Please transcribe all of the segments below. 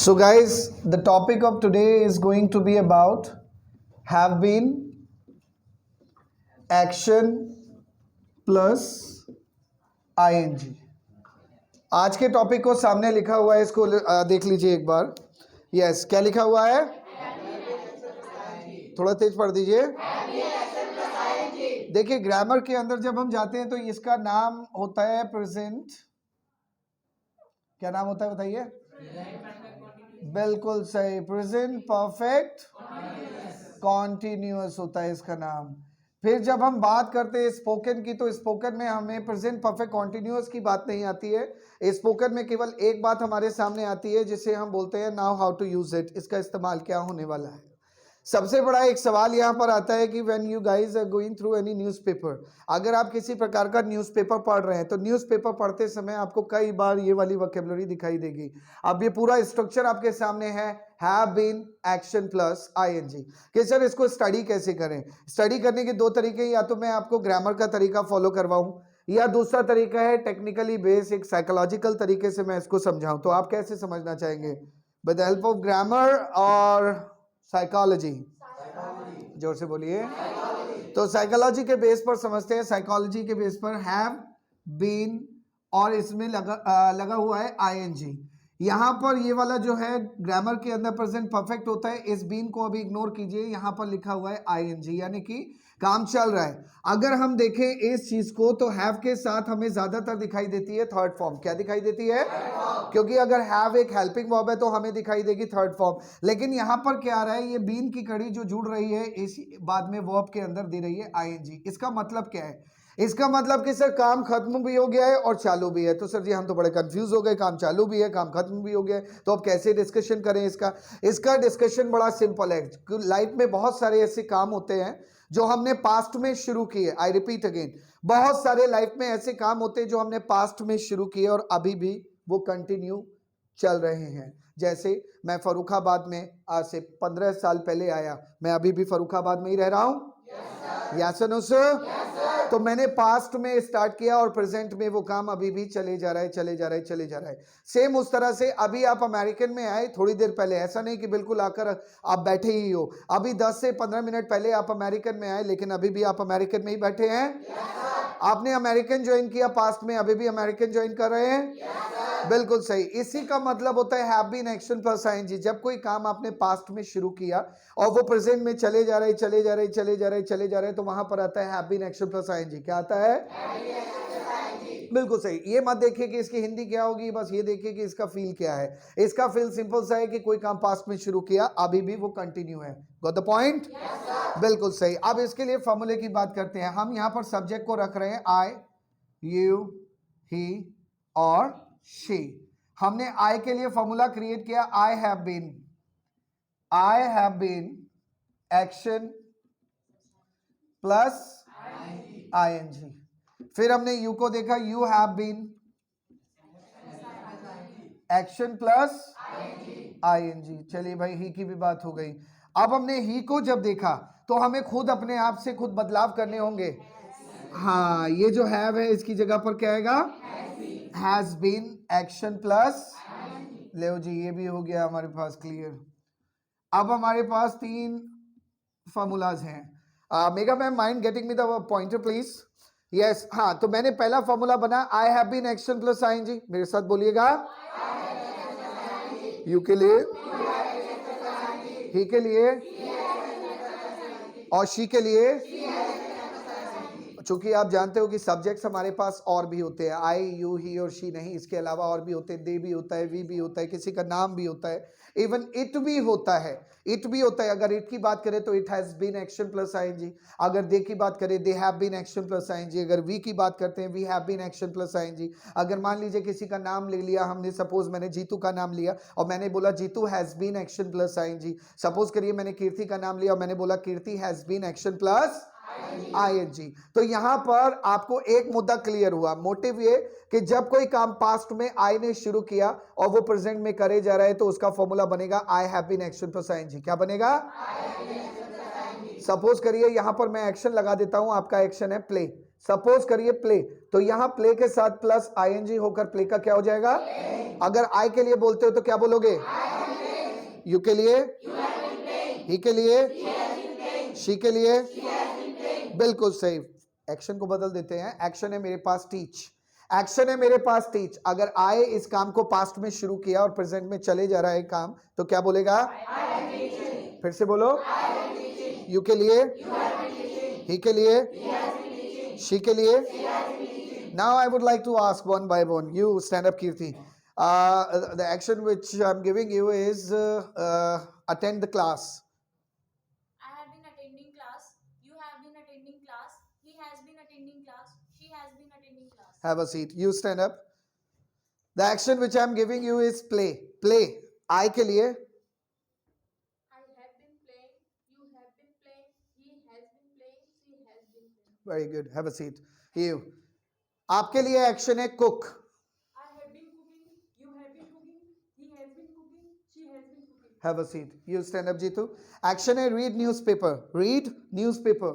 So guys, the topic of today is going to be about have been, action plus ing. आज के topic को सामने लिखा हुआ है, इसको देख लीजिए एक बार. यस, क्या लिखा हुआ है? थोड़ा तेज पढ़ दीजिए. देखिए, ग्रामर के अंदर जब हम जाते हैं तो इसका नाम होता है प्रेजेंट. क्या नाम होता है बताइए? बिल्कुल सही, प्रेजेंट परफेक्ट कॉन्टिन्यूअस होता है इसका नाम. फिर जब हम बात करते हैं स्पोकन की, तो स्पोकन में हमें प्रेजेंट परफेक्ट कॉन्टिन्यूअस की बात नहीं आती है. स्पोकन में केवल एक बात हमारे सामने आती है जिसे हम बोलते हैं now how to use it. इसका इस्तेमाल क्या होने वाला है. सबसे बड़ा एक सवाल यहाँ पर आता है कि when you guys are going through any newspaper, अगर आप किसी प्रकार का न्यूज़पेपर पढ़ रहे हैं तो न्यूज़पेपर पढ़ते समय आपको कई बार ये वाली वोकैबुलरी दिखाई देगी. अब ये पूरा स्ट्रक्चर आपके सामने है, have been, action plus ING. कि सर इसको स्टडी कैसे करें? स्टडी करने के दो तरीके, या तो मैं आपको ग्रामर का तरीका फॉलो करवाऊं, या दूसरा तरीका है टेक्निकली बेस्ड, एक साइकोलॉजिकल तरीके से मैं इसको समझाऊं. तो आप कैसे समझना चाहेंगे? With the help of grammar और साइकोलॉजी? जोर से बोलिए. तो साइकोलॉजी के बेस पर समझते हैं. साइकोलॉजी के बेस पर हैव बीन और इसमें लगा हुआ है आईएनजी. यहां पर ये वाला जो है ग्रामर के अंदर प्रेजेंट परफेक्ट होता है. इस बीन को अभी इग्नोर कीजिए, यहां पर लिखा हुआ है आईएनजी, यानी कि काम चल रहा है. अगर हम देखें इस चीज को तो हैव के साथ हमें ज्यादातर दिखाई देती है थर्ड फॉर्म. क्या दिखाई देती है? क्योंकि अगर हैव एक हेल्पिंग वर्ब है तो हमें दिखाई देगी थर्ड फॉर्म. लेकिन यहां पर क्या आ रहा है, ये बीन की कड़ी जो जुड़ रही है इसी बाद में वर्ब के अंदर दे रही है आईएनजी. इसका मतलब क्या है? इसका मतलब कि सर काम खत्म भी हो गया है और चालू भी है. तो सर जी हम तो बड़े कंफ्यूज हो गए, काम चालू भी है काम खत्म भी हो गया है, तो अब कैसे डिस्कशन करें इसका डिस्कशन बड़ा सिंपल है. लाइफ में बहुत सारे ऐसे काम होते हैं जो हमने पास्ट में शुरू किए. आई रिपीट अगेन, बहुत सारे लाइफ में ऐसे काम होते हैं जो हमने पास्ट में शुरू किए और अभी भी वो कंटिन्यू चल रहे हैं. जैसे मैं फर्रुखाबाद में आज से 15 साल पहले आया, मैं अभी भी फर्रुखाबाद में ही रह रहा हूं. Yes no sir? तो मैंने पास्ट में स्टार्ट किया और प्रेजेंट में वो काम अभी भी चले जा रहा है. सेम उस तरह से अभी आप अमेरिकन में आए थोड़ी देर पहले, ऐसा नहीं कि बिल्कुल आकर आप बैठे ही हो. अभी 10 से 15 मिनट पहले आप अमेरिकन में आए, लेकिन अभी भी आप अमेरिकन में ही बैठे हैं. आपने अमेरिकन ज्वाइन किया पास्ट में, अभी भी अमेरिकन ज्वाइन कर रहे हैं. बिल्कुल सही. इसी का मतलब होता है have been, action plus ING. जब कोई काम आपने पास्ट में शुरू किया और वो प्रेजेंट में चले जा रहे तो वहां पर आता है have been, action plus ING. क्या आता है? बिल्कुल सही. ये मत देखिए कि इसकी हिंदी क्या होगी, बस ये देखिए कि इसका फील क्या है. इसका फील सिंपल सा है कि कोई काम पास्ट में शुरू किया, अभी भी वो कंटिन्यू है. Got the point? बिल्कुल सही. अब इसके लिए फॉर्मूले की बात करते हैं. हम यहां पर सब्जेक्ट को रख रहे हैं आई, यू, ही और शी. हमने आई के लिए फॉर्मूला क्रिएट किया, I have been action plus ING. फिर हमने यू को देखा, you have been action plus ING. चलिए भाई, ही की भी बात हो गई. अब हमने ही को जब देखा तो हमें खुद अपने आप से खुद बदलाव करने होंगे. हाँ, ये जो हैव है इसकी जगह पर क्या आएगा? Has been action plus. ले जी, ये भी हो गया हमारे पास क्लियर. अब हमारे पास 3 फॉर्मूलाज हैं. Megha ma'am, mind getting me the pointer please? Yes. हाँ, तो मैंने पहला फॉर्मूला बना I have been action plus ING. मेरे साथ बोलिएगा. यू के लिए, ही के लिए और शी के लिए. चूंकि आप जानते हो कि सब्जेक्ट्स हमारे पास और भी होते हैं, आई, यू, ही और शी नहीं, इसके अलावा और भी होते हैं. दे भी होता है, वी भी होता है, किसी का नाम भी होता है, इवन इट भी होता है. अगर इट की बात करें तो it has been action plus ING. अगर दे की बात करें, they have been action plus ING. अगर वी की बात करते हैं, we have been action plus ING. अगर मान लीजिए किसी का नाम ले लिया हमने, सपोज मैंने जीतू का नाम लिया और मैंने बोला Jitu has been action plus ING. Suppose करिए मैंने कीर्ति का नाम लिया और मैंने बोला Kirti has been action plus ING. तो यहां पर आपको एक मुद्दा क्लियर हुआ. मोटिव ये कि जब कोई काम पास्ट में आई ने शुरू किया और वो प्रेजेंट में करे जा रहा है तो उसका फॉर्मूला बनेगा I have been action plus ING. क्या बनेगा? सपोज करिए यहां पर मैं एक्शन लगा देता हूं, आपका एक्शन है प्ले. सपोज करिए प्ले, तो यहां प्ले के साथ प्लस आईएनजी होकर प्ले का क्या हो जाएगा? अगर आई के लिए बोलते हो तो क्या बोलोगे? यू के लिए, ही के लिए, शी के लिए, बिल्कुल सही। एक्शन को बदल देते हैं। एक्शन है मेरे पास टीच, एक्शन है मेरे पास टीच। अगर आई इस काम को पास्ट में शुरू किया और प्रेजेंट में चले जा रहा है काम, तो क्या बोलेगा? फिर से बोलो। यू के लिए, ही के लिए, शी के लिए। Now I would like to ask one by one. You stand up Kirti. The action which I'm giving you is attend the class. I have been attending class. You have been attending class. He has been attending class. She has been attending class. Have a seat. You stand up. The action which I'm giving you is play. Play. I के लिए, I have been playing. You have been playing. He has been playing. She has been playing. very good. Have a seat. You. आपके लिए action है cook. I have been cooking. You have been cooking. He has been cooking. She has been cooking. Have a seat. You stand up, Jitu. Action है read newspaper. Read newspaper.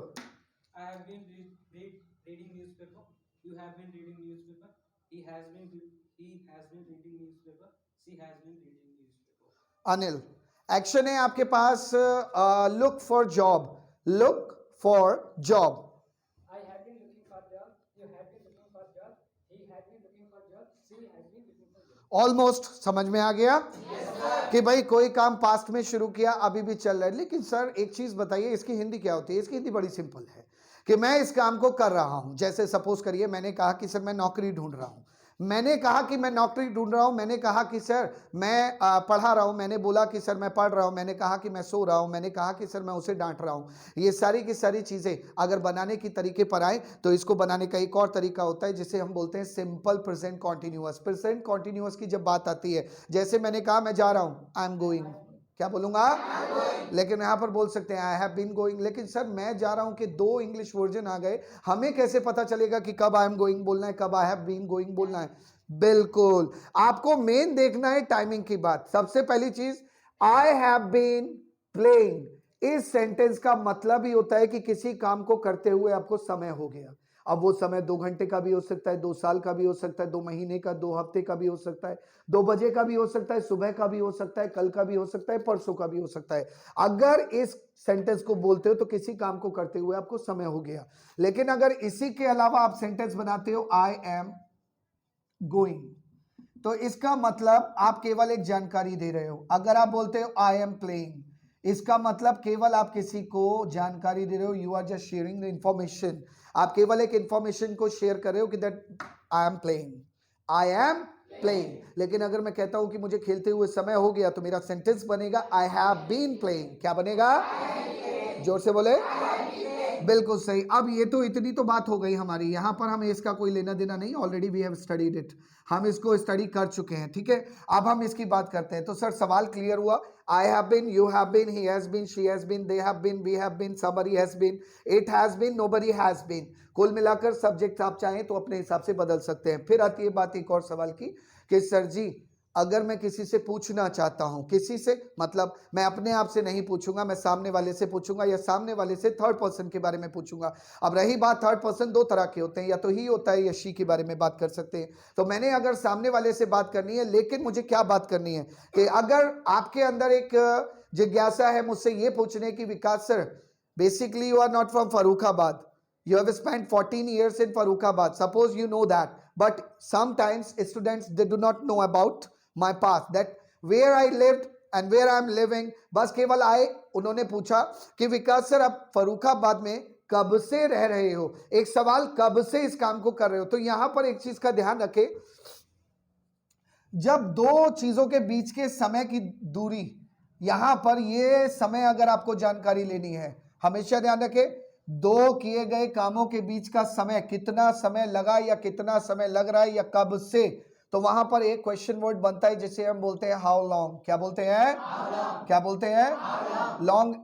I have been reading newspaper. You have been reading newspaper. He has been reading newspaper. She has been reading newspaper. Anil. Action है आपके पास look for job. Look for job. I have been looking for job. You have been looking for job. He has been looking for job. She has been looking for job. Almost समझ में आ गया कि भाई कोई काम past में शुरू किया अभी भी चल रहा है। लेकिन सर एक चीज बताइए, इसकी हिंदी क्या होती है? इसकी हिंदी बड़ी सिंपल है कि मैं इस काम को कर रहा हूं। जैसे सपोज करिए मैंने कहा कि सर मैं नौकरी ढूंढ रहा हूं, मैंने कहा कि मैं नौकरी ढूंढ रहा हूं, मैंने कहा कि सर मैं पढ़ा रहा हूं, मैंने बोला कि सर मैं पढ़ रहा हूं, मैंने कहा कि मैं सो रहा हूं, मैंने कहा कि सर मैं उसे डांट रहा हूं। ये सारी की सारी चीजें अगर बनाने की तरीके पर आए तो इसको बनाने का एक और तरीका होता है जिसे हम बोलते हैं simple present continuous. Present continuous की जब बात आती है, जैसे मैंने कहा मैं जा रहा हूं, आई एम गोइंग, क्या बोलूंगा? लेकिन यहां पर बोल सकते हैं आई हैव बीन गोइंग। लेकिन सर मैं जा रहा हूं कि दो इंग्लिश वर्जन आ गए, हमें कैसे पता चलेगा कि कब आई एम गोइंग बोलना है, कब आई हैव बीन गोइंग बोलना है? बिल्कुल, आपको मेन देखना है टाइमिंग की बात। सबसे पहली चीज, आई हैव बीन प्लेइंग। इस सेंटेंस का मतलब ही होता है कि किसी काम को करते हुए आपको समय हो गया। अब वो समय 2 घंटे का भी हो सकता है, 2 साल का भी हो सकता है, 2 महीने का, 2 हफ्ते का भी हो सकता है, 2 बजे का भी हो सकता है, सुबह का भी हो सकता है, कल का भी हो सकता है, परसों का भी हो सकता है। अगर इस सेंटेंस को बोलते हो तो किसी काम को करते हुए आपको समय हो गया। लेकिन अगर इसी के अलावा आप सेंटेंस बनाते हो आई एम गोइंग, तो इसका मतलब आप केवल एक जानकारी दे रहे हो। अगर आप बोलते हो आई एम प्लेइंग, इसका मतलब केवल आप किसी को जानकारी दे रहे हो, you are just sharing the information. आप केवल एक इंफॉर्मेशन को शेयर कर रहे हो कि that I am playing, I am playing. लेकिन अगर मैं कहता हूं कि मुझे खेलते हुए समय हो गया, तो मेरा सेंटेंस बनेगा आई हैव बीन प्लेइंग। क्या बनेगा? जोर से बोले। बिल्कुल सही। अब ये तो इतनी तो बात हो गई हमारी, यहां पर हमें इसका कोई लेना देना नहीं, already we have studied it, हम इसको स्टडी कर चुके हैं। ठीक है, अब हम इसकी बात करते हैं। तो सर सवाल क्लियर हुआ। I have been, you have been, he has been, she has been, they have been, we have been, somebody has been, it has been, nobody has been. कुल मिलाकर सब्जेक्ट आप चाहें तो अपने हिसाब से बदल सकते हैं। फिर आती है बात एक और सवाल की कि सर जी अगर मैं किसी से पूछना चाहता हूं, किसी से मतलब मैं अपने आप से नहीं पूछूंगा, मैं सामने वाले से पूछूंगा या सामने वाले से थर्ड पर्सन के बारे में पूछूंगा। अब रही बात, थर्ड पर्सन 2 तरह के होते हैं, या तो ही होता है या शी के बारे में बात कर सकते हैं। तो मैंने अगर सामने वाले से बात करनी है, लेकिन मुझे क्या बात करनी है कि अगर आपके अंदर एक जिज्ञासा है मुझसे ये पूछने की, Vikas sir basically you are not from Farrukhabad, you have spent 14 years in Farrukhabad, suppose you know that, but sometimes students they do not know about my past, that where I lived and where I am living। बस केवल आए, उन्होंने पूछा कि विकास sir आप फर्रुखाबाद में कब से रह रहे हो, एक सवाल कब से इस काम को कर रहे हो। तो यहां पर एक चीज का ध्यान रखें, जब 2 चीजों के बीच के समय की दूरी, यहां पर ये समय अगर आपको जानकारी लेनी है, हमेशा ध्यान रखें 2 किए गए कामों के बीच का समय, कितना समय लगा या कितना समय लग रहा है या कब से, तो वहां पर एक क्वेश्चन वर्ड बनता है जिसे हम बोलते हैं हाउ लॉन्ग। क्या बोलते हैं? क्या बोलते हैं? लॉन्ग।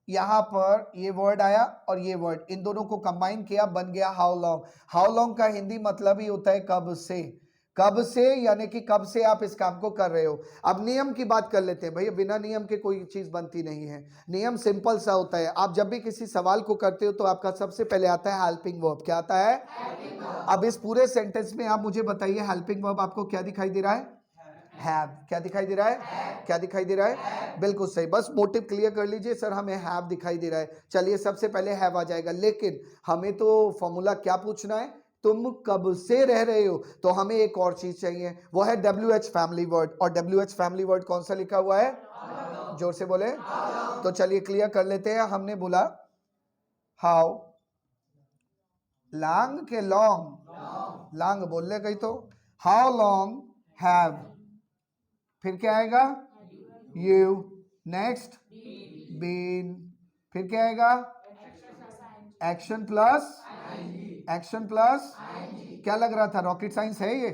यहां पर ये वर्ड आया और ये वर्ड, इन दोनों को कंबाइन किया, बन गया हाउ लॉन्ग। हाउ लॉन्ग का हिंदी मतलब ही होता है कब से। कब से यानी कि कब से आप इस काम को कर रहे हो। अब नियम की बात कर लेते हैं भैया, बिना नियम के कोई चीज बनती नहीं है। नियम सिंपल सा होता है, आप जब भी किसी सवाल को करते हो तो आपका सबसे पहले आता है हेल्पिंग वर्ब। क्या आता है? अब इस पूरे सेंटेंस में आप मुझे बताइए हेल्पिंग वर्ब आपको क्या दिखाई दे रहा है? हैव। क्या दिखाई दे रहा है? क्या दिखाई दे रहा है? बिल्कुल सही। बस मोटिव क्लियर कर लीजिए, सर हमें हैव दिखाई दे रहा है। चलिए सबसे पहले हैव आ जाएगा, लेकिन हमें तो फॉर्मूला क्या पूछना है, तुम कब से रह रहे हो, तो हमें एक और चीज चाहिए, वो है WH फैमिली वर्ड। और WH फैमिली वर्ड कौन सा लिखा हुआ है? जोर से बोले। तो चलिए क्लियर कर लेते हैं। हमने बोला हाउ लॉन्ग के लॉन्ग, लॉन्ग बोलने गई तो हाउ लॉन्ग हैव, फिर क्या आएगा? यू, नेक्स्ट बीन, फिर क्या आएगा? एक्शन प्लस, एक्शन प्लस, क्या लग रहा था रॉकेट साइंस है ये?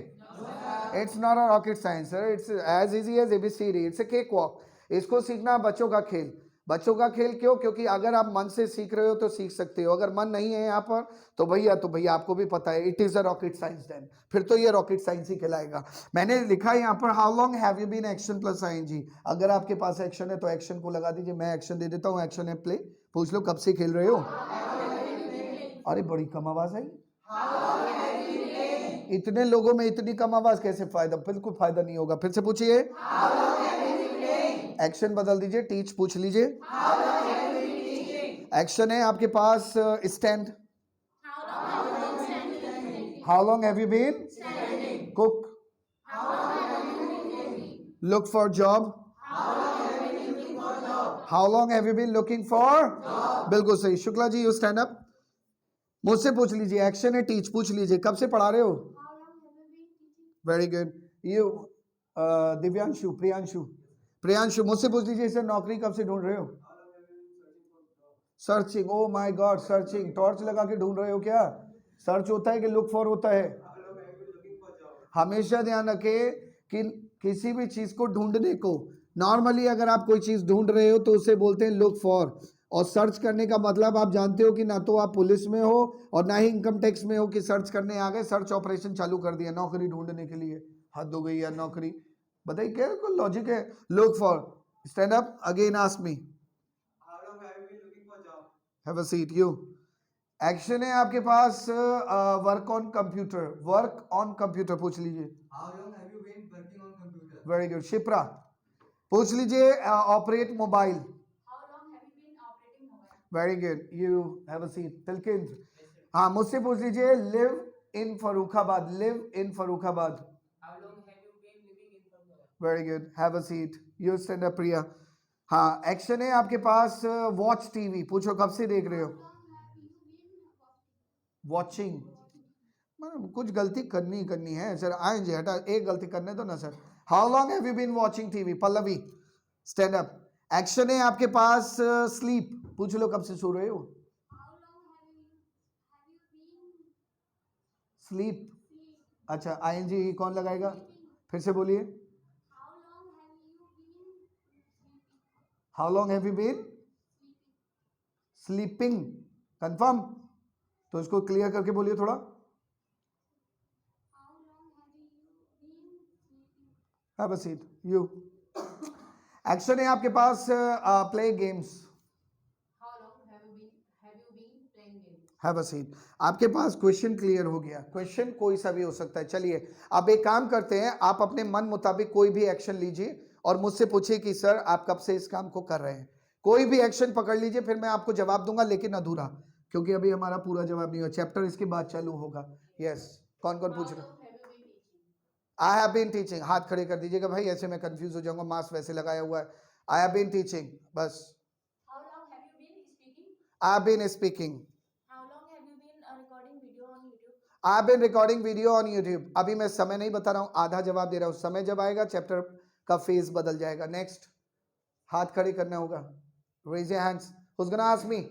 It's not a rocket science sir, it's as easy as ABCD, it's a cake walk. इसको सीखना बच्चों का खेल। बच्चों का खेल क्यों? क्योंकि अगर आप मन से सीख रहे हो तो सीख सकते हो, अगर मन नहीं है यहाँ पर तो भैया आपको भी पता है it is a rocket science, then फिर तो ये रॉकेट साइंस ही कहलाएगा। मैंने लिखा है यहाँ पर how long have you been action plus ING। अगर आपके पास एक्शन है तो एक्शन को लगा दीजिए, मैं एक्शन दे देता हूँ, एक्शन है प्ले। पूछ लो कब से खेल रहे हो? अरे बड़ी कम आवाज आई, इतने लोगों में इतनी कम आवाज कैसे? फायदा बिल्कुल फायदा नहीं होगा। फिर से पूछिए, एक्शन बदल दीजिए, टीच पूछ लीजिए। एक्शन है आपके पास stand, how long have you been cook, look for job, how long have you been looking for, बिल्कुल सही। Shukla ji you stand up, मुझसे पूछ लीजिए। एक्शन है टीच, पूछ लीजिए कब से पढ़ा रहे हो? Very good. You Divyanshu, Priyanshu मुझसे पूछ लीजिए सर नौकरी कब से ढूंढ रहे हो? Searching, O my God, searching, torch लगा के ढूंढ रहे हो क्या? सर्च होता है कि लुक फॉर होता है? हमेशा ध्यान रखें कि किसी भी चीज को ढूंढने को, नॉर्मली अगर आप कोई चीज ढूंढ रहे हो तो उसे बोलते हैं लुक फॉर, और सर्च करने का मतलब आप जानते हो कि ना तो आप पुलिस में हो और ना ही इनकम टैक्स में हो कि सर्च करने आ गए, सर्च ऑपरेशन चालू कर दिया नौकरी ढूंढने के लिए। हद हो गई यार, नौकरी बताइए क्या कोई लॉजिक है? Look for, stand up again, ask me, have a seat. You, action है आपके पास work on computer, work on computer पूछ लीजिए। Very good. शिप्रा पूछ लीजिए operate mobile, very good. You have a seat. तिलकिंद, हाँ मुझसे पूछ लीजिए live in Farrukhabad, live in Farrukhabad, very good, have a seat. You stand up Priya. हाँ एक्शन है आपके पास वॉच टीवी, पूछो कब से देख रहे हो? वॉचिंग, मतलब कुछ गलती करनी है सर, आएंगे हटा, एक गलती करने दो ना sir. How long have you been watching TV, Pallavi stand up. Action है आपके पास स्लीप, पूछ लो कब से सो रहे हो? स्लीप, अच्छा ING कौन लगाएगा? फिर से बोलिए, how long have you been sleeping, confirm? तो इसको क्लियर करके बोलिए थोड़ा। Have a seat. You, action है आपके पास play games, have a seat. आपके पास क्वेश्चन क्लियर हो गया, क्वेश्चन कोई सा भी हो सकता है। चलिए अब एक काम करते हैं, आप अपने मन मुताबिक कोई भी एक्शन लीजिए और मुझसे पूछिए कि सर आप कब से इस काम को कर रहे हैं। कोई भी एक्शन पकड़ लीजिए, फिर मैं आपको जवाब दूंगा लेकिन अधूरा, क्योंकि अभी हमारा पूरा जवाब नहीं हुआ, चैप्टर इसके बाद चालू होगा। यस, कौन कौन पूछ रहे? आई हैव बीन टीचिंग, हाथ खड़े कर दीजिएगा भाई, ऐसे मैं कंफ्यूज हो जाऊंगा, मास्क वैसे लगाया हुआ है। आई हैव बीन टीचिंग, बस। I have been speaking, I have been recording video on YouTube. अभी मैं समय नहीं बता रहा हूँ, आधा जवाब दे रहा हूँ, समय जब आएगा चैप्टर का फेज बदल जाएगा। नेक्स्ट, हाथ खड़े करना होगा, raise your hands, who's gonna ask me?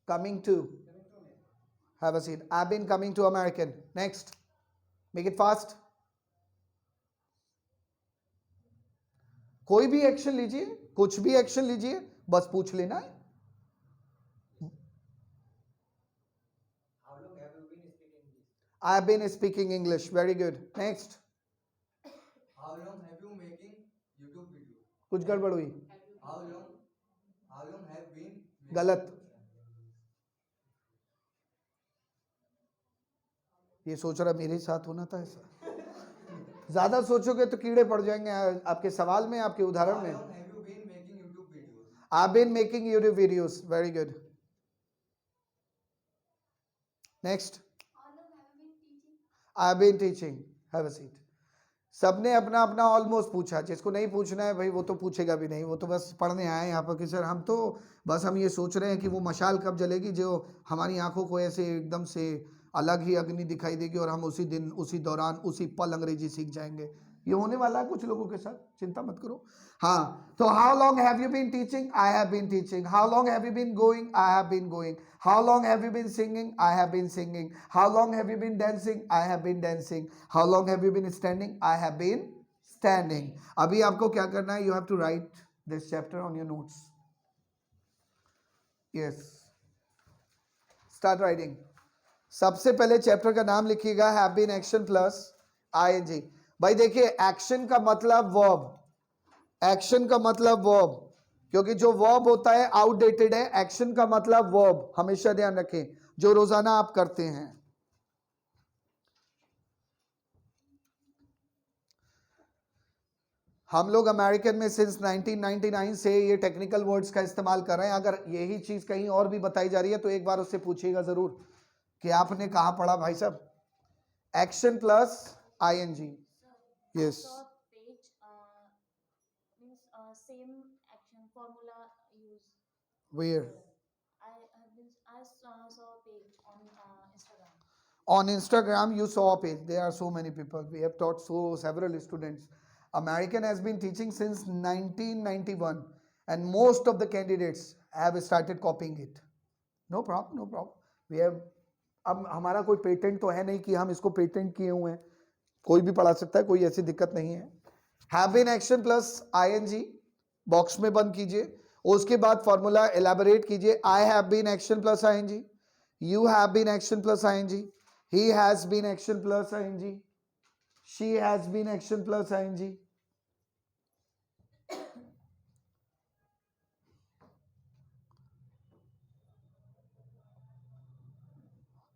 Coming to, have a seat. I've been coming to American. Next, make it fast. कोई भी एक्शन लीजिए, कुछ भी एक्शन लीजिए, बस पूछ लेना है। I have been speaking English. Very good. Next. How long have you making YouTube video? कुछ गड़बड़ हुई, How long have been गलत। ये सोच रहा मेरे साथ होना था ऐसा। ज्यादा सोचोगे तो कीड़े पड़ जाएंगे आपके सवाल में, आपके उदाहरण How में। long have you been making YouTube videos? I've been making YouTube videos. Very good. Next. How long have you been teaching? I've been teaching. Have a seat. सबने अपना अपना ऑलमोस्ट पूछा, जिसको नहीं पूछना है भाई वो तो पूछेगा भी नहीं, वो तो बस पढ़ने आए यहाँ पर कि सर हम तो बस हम ये सोच रहे हैं कि वो मशाल कब जलेगी जो हमारी आंखों को ऐसे एकदम से अलग ही अग्नि दिखाई देगी और हम उसी दिन उसी दौरान उसी पल अंग्रेजी सीख जाएंगे। ये होने वाला है कुछ लोगों के साथ, चिंता मत करो। हाँ, तो how long have you been teaching? I have been teaching. How long have you been going? I have been going. How long have you been singing? I have been singing. How long have you been dancing? I have been dancing. How long have you been standing? I have been standing. अभी आपको क्या करना है? You have to write this chapter on your notes. Yes, start writing. सबसे पहले chapter का नाम लिखिएगा have been action plus ING. भाई देखिए, एक्शन का मतलब वर्ब, एक्शन का मतलब वर्ब, क्योंकि जो वर्ब होता है आउटडेटेड है। एक्शन का मतलब वर्ब, हमेशा ध्यान रखें, जो रोजाना आप करते हैं। हम लोग अमेरिकन में सिंस 1999 से ये टेक्निकल वर्ड्स का इस्तेमाल कर रहे हैं। अगर यही चीज कहीं और भी बताई जा रही है तो एक बार उससे पूछिएगा जरूर कि आपने कहाँ पढ़ा भाई साहब। Action plus ING. Yes. I saw page means same action formula used. Where? I saw a page on Instagram. On Instagram you saw a page. There are so many people. We have taught several students. American has been teaching since 1991 and most of the candidates have started copying it. No problem, no problem. We have, अब हमारा कोई patent तो है नहीं कि हम इसको patent किए हुए हैं, कोई भी पढ़ा सकता है, कोई ऐसी दिक्कत नहीं है। Have been action plus ING box में बंद कीजिए, उसके बाद फॉर्मूला एलैबोरेट कीजिए। I have been action plus ING, you have been action plus ING, he has been action plus ING, she has been action plus ING.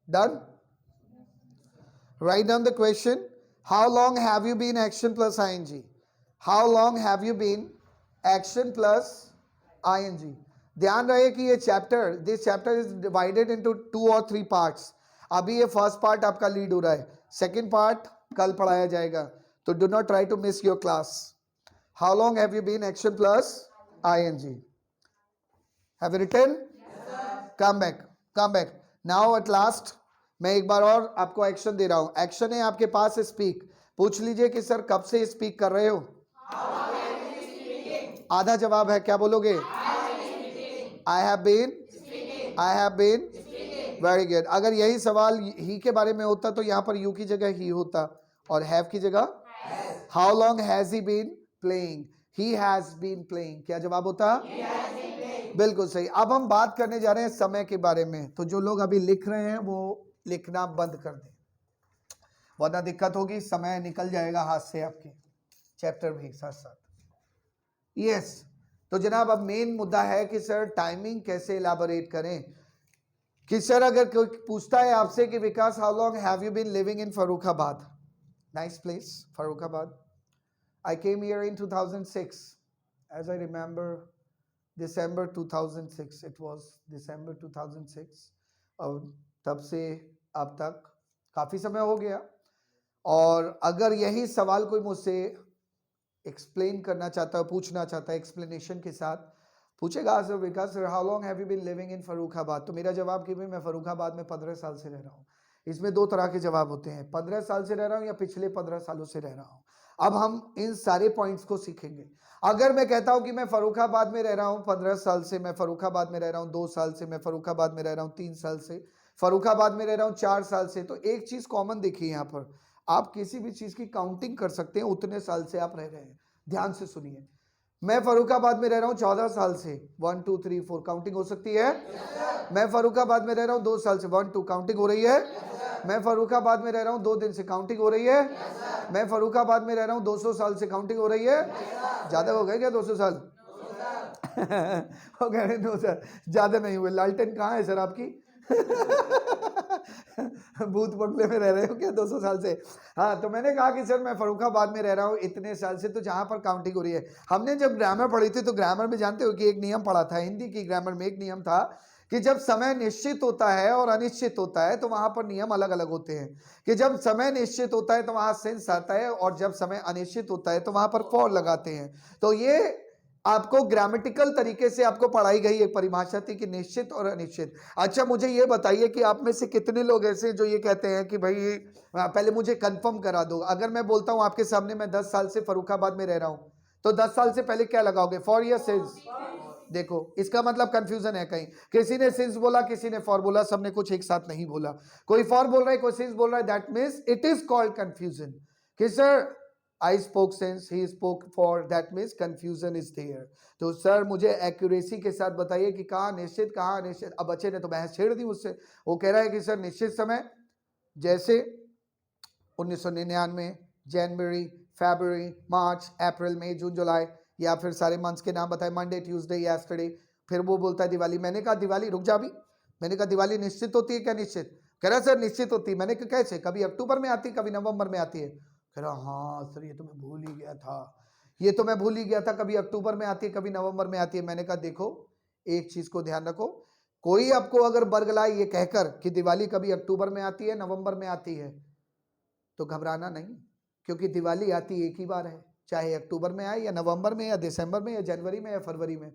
Done? Write down the question. How long have you been action plus ing? How long have you been action plus ing? ध्यान रहे कि ये chapter, this chapter is divided into 2 और 3 parts. अभी ये first part आपका lead हो रहा है, सेकंड पार्ट कल पढ़ाया जाएगा, तो do not try to miss your class. How long have you been action plus ing? Have you written? Come back now at last. मैं एक बार और आपको एक्शन दे रहा हूं। एक्शन है आपके पास स्पीक। पूछ लीजिए कि सर कब से स्पीक कर रहे हो? आधा जवाब है, क्या बोलोगे? I have been. Very good. अगर यही सवाल ही के बारे में होता तो यहां पर यू की जगह ही होता और हैव की जगह how long has he been playing? He has been playing. क्या जवाब होता? बिल्कुल सही। अब हम बात करने जा रहे हैं समय के बारे में, तो जो लोग अभी लिख रहे हैं वो लिखना बंद कर दें, वरना दिक्कत होगी, समय निकल जाएगा हाथ से आपके, चैप्टर भी साथ साथ। यस, तो जनाब अब मेन मुद्दा है कि सर टाइमिंग कैसे इलाबोरेट करें। कि सर अगर कोई पूछता है आपसे कि Vikas how long have you been living in Farrukhabad? Nice place Farrukhabad. I came here in 2006, as I remember December 2006, it was December 2006, और तब से अब तक काफ़ी समय हो गया। और अगर यही सवाल कोई मुझसे एक्सप्लेन करना चाहता है, पूछना चाहता है एक्सप्लेनेशन के साथ, पूछेगा sir Vikas sir how long have you been living in Farrukhabad, तो मेरा जवाब कि भाई मैं फर्रुखाबाद में 15 साल से रह रहा हूँ। इसमें 2 तरह के जवाब होते हैं, 15 साल से रह रहा हूँ या पिछले 15 सालों से रह रहा हूँ। अब हम इन सारे पॉइंट्स को सीखेंगे। अगर मैं कहता हूं कि मैं फर्रुखाबाद में रह रहा हूं 15 साल से, मैं फर्रुखाबाद में रह रहा हूं 2 साल से, मैं फर्रुखाबाद में रह रहा हूं 3 साल से, फर्रुखाबाद में रह रहा हूं 4 साल से, तो एक चीज कॉमन देखिए यहाँ पर, आप किसी भी चीज की काउंटिंग कर सकते हैं, उतने साल से आप रह रहे हैं। ध्यान से सुनिए, मैं फर्रुखाबाद में रह रहा हूं 14 साल से, 1 2 3 4 काउंटिंग हो सकती है। मैं फर्रुखाबाद में रह रहा हूं 2 साल से, 1 2 काउंटिंग हो रही है। मैं फर्रुखाबाद में रह रहा हूं 2 दिन से, काउंटिंग हो रही है। मैं फर्रुखाबाद में रह रहा हूं 200 साल से, काउंटिंग हो रही है। ज्यादा हो गए क्या 200 साल? हो गए 2 साल, ज्यादा नहीं हुए। लालटेन कहाँ है सर आपकी? भूत बंगले में रह रहे हो क्या 200 साल से? हाँ, तो मैंने कहा कि सर मैं फर्रुखाबाद में रह रहा हूँ इतने साल से, तो जहाँ पर काउंटिंग हो रही है। हमने जब ग्रामर पढ़ी थी तो ग्रामर में जानते हो कि एक नियम पढ़ा था, हिंदी की ग्रामर में एक नियम था कि जब समय निश्चित होता है और अनिश्चित होता है तो वहां पर नियम अलग अलग होते हैं। कि जब समय निश्चित होता है तो वहां सेंस आता है, और जब समय अनिश्चित होता है तो वहां पर फॉर लगाते हैं। तो ये आपको ग्रामेटिकल तरीके से आपको पढ़ाई गई एक परिभाषा थी कि निश्चित और अनिश्चित। अच्छा, मुझे ये बताइए कि आप में से कितने लोग ऐसे जो ये कहते हैं कि भाई पहले मुझे कंफर्म करा दो। अगर मैं बोलता हूं आपके सामने मैं 10 साल से फर्रुखाबाद में रह रहा हूं, तो 10 साल से पहले क्या लगाओगे, फॉर या सिंस? देखो इसका मतलब कंफ्यूजन है कहीं, किसी ने सिंस बोला, किसी ने फॉर बोला, सबने कुछ एक साथ नहीं बोला। कोई फॉर बोल रहा है, कोई सिंस बोल रहा है, that means it is called confusion. कि sir I spoke since, he spoke for, that means confusion is there. तो सर मुझे एक्यूरेसी के साथ बताइए कि कहाँ निश्चित कहाँ अनिश्चित। अब बच्चे ने तो बहस छेड़ दी मुझसे, वो कह रहा है कि सर निश्चित समय जैसे 1999 जनवरी, फरवरी, मार्च, अप्रैल, मई, जून, जुलाई, या फिर सारे मंथ्स के नाम बताए, मंडे, ट्यूसडे, यस्टरडे। फिर वो बोलता है दिवाली। मैंने कहा दिवाली, रुक जा अभी, मैंने कहा दिवाली निश्चित होती है क्या? निश्चित। कह रहा सर निश्चित होती है। मैंने कहा कैसे? कभी अक्टूबर में आती, कभी नवंबर में आती है। कह रहा हाँ सर ये तो मैं भूल ही गया था, ये तो मैं भूल ही गया था, कभी अक्टूबर में आती है, कभी नवंबर में आती है। मैंने कहा देखो एक चीज को ध्यान रखो, कोई आपको अगर बरगलाए ये कहकर कि दिवाली कभी अक्टूबर में आती है, नवंबर में आती है, तो घबराना नहीं, क्योंकि दिवाली आती एक ही बार है, चाहे अक्टूबर में आए या नवंबर में या दिसंबर में या जनवरी में या फरवरी में।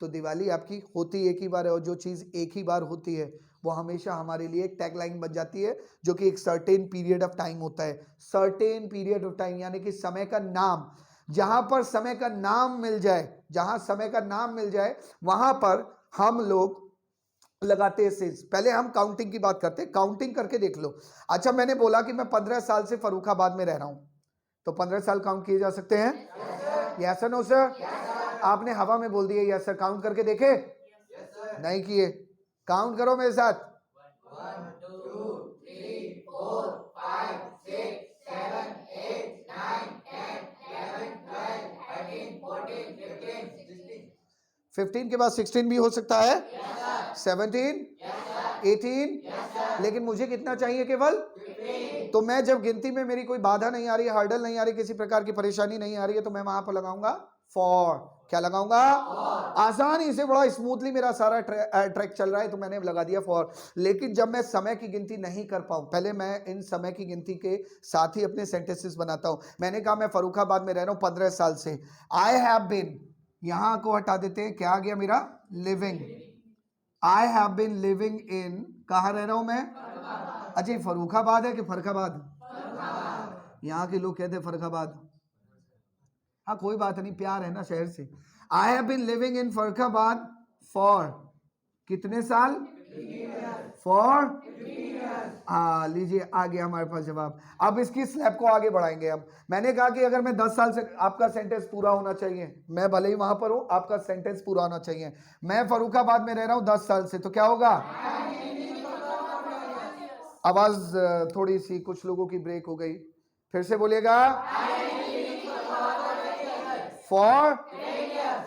तो दिवाली आपकी होती एक ही बार है, और जो चीज एक ही बार होती है वो हमेशा हमारे लिए एक टैगलाइन बन जाती है, जो कि एक सर्टेन पीरियड ऑफ टाइम होता है। सर्टेन पीरियड ऑफ टाइम यानी कि समय का नाम, जहां पर समय का नाम मिल जाए, जहां समय का नाम मिल जाए वहां पर हम लोग लगाते हैं सिंस। पहले हम काउंटिंग की बात करते हैं, काउंटिंग करके देख लो। अच्छा, मैंने बोला कि मैं 15 साल से फर्रुखाबाद में रह रहा हूं, तो 15 साल काउंट किए जा सकते हैं? Yes sir, no sir? आपने हवा में बोल दिया यस सर। काउंट करके देखे? नहीं किए। काउंट करो मेरे साथ। 1 2 3 4 5 6 7 8 9 10 11 12 13 14 15 16। 15 के बाद 16 भी हो सकता है, 17, 18, लेकिन मुझे कितना चाहिए? केवल 15। तो मैं जब गिनती में मेरी कोई बाधा नहीं आ रही, हर्डल नहीं आ रही, किसी प्रकार की परेशानी नहीं आ रही है, तो मैं वहां पर लगाऊंगा फॉर। क्या लगाऊंगा? आसानी से, बड़ा स्मूथली मेरा सारा ट्रैक चल रहा है, तो मैंने लगा दिया फॉर। लेकिन जब मैं समय की गिनती नहीं कर पाऊं, पहले मैं इन समय की गिनती के साथ ही अपने सेंटेंसेस बनाता हूं। मैंने कहा मैं फर्रुखाबाद में रह रहा हूं 15 साल से। आई हैव बिन, यहां को हटा देते हैं, क्या आ गया मेरा? Living. I have been living in, कहां रह रहा हूं मैं? अच्छा, फर्रुखाबाद है कि फर्रुखाबाद? यहाँ के लोग कहते हैं फर्रुखाबाद। हाँ कोई बात नहीं, प्यार है ना शहर से। I have been living in Farrukhabad for कितने साल? फॉर, हाँ लीजिए आ गया हमारे पास जवाब। अब इसकी स्लैब को आगे बढ़ाएंगे हम। मैंने कहा कि अगर मैं 10 साल से, आपका सेंटेंस पूरा होना चाहिए, मैं भले ही वहां पर हूं, आपका सेंटेंस पूरा होना चाहिए। मैं फर्रुखाबाद में रह रहा हूं 10 साल से, तो क्या होगा? आवाज थोड़ी सी कुछ लोगों की ब्रेक हो गई, फिर से बोलिएगा। फॉर,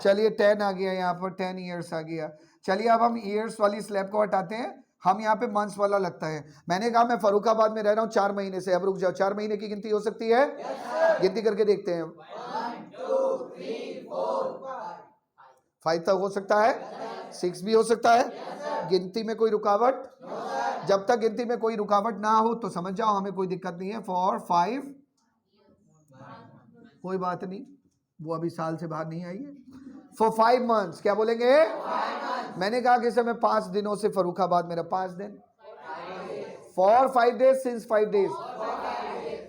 चलिए 10 आ गया यहाँ पर, 10 ईयर्स आ गया। चलिए अब हम ईयर्स वाली स्लैब को हटाते हैं, हम यहाँ पे मंथ्स वाला लगता है। मैंने कहा मैं फर्रुखाबाद में रह रहा हूँ 4 महीने से। अब रुक जाओ, 4 महीने की गिनती हो सकती है? गिनती करके देखते हैं। 1 2 3 4 5 तक हो सकता है, 6 भी हो सकता है। गिनती में कोई रुकावट? जब तक गिनती में कोई रुकावट ना हो तो समझ जाओ हमें कोई दिक्कत नहीं है। फॉर 5, कोई बात नहीं, वो अभी साल से बाहर नहीं आई है। फॉर 5 मंथ्स, क्या बोलेंगे? मैंने कहा कि सर मैं 5 दिनों से फर्रुखाबाद में रहा, 5 दिन। फॉर 5 डेज, सिंस 5 डेज,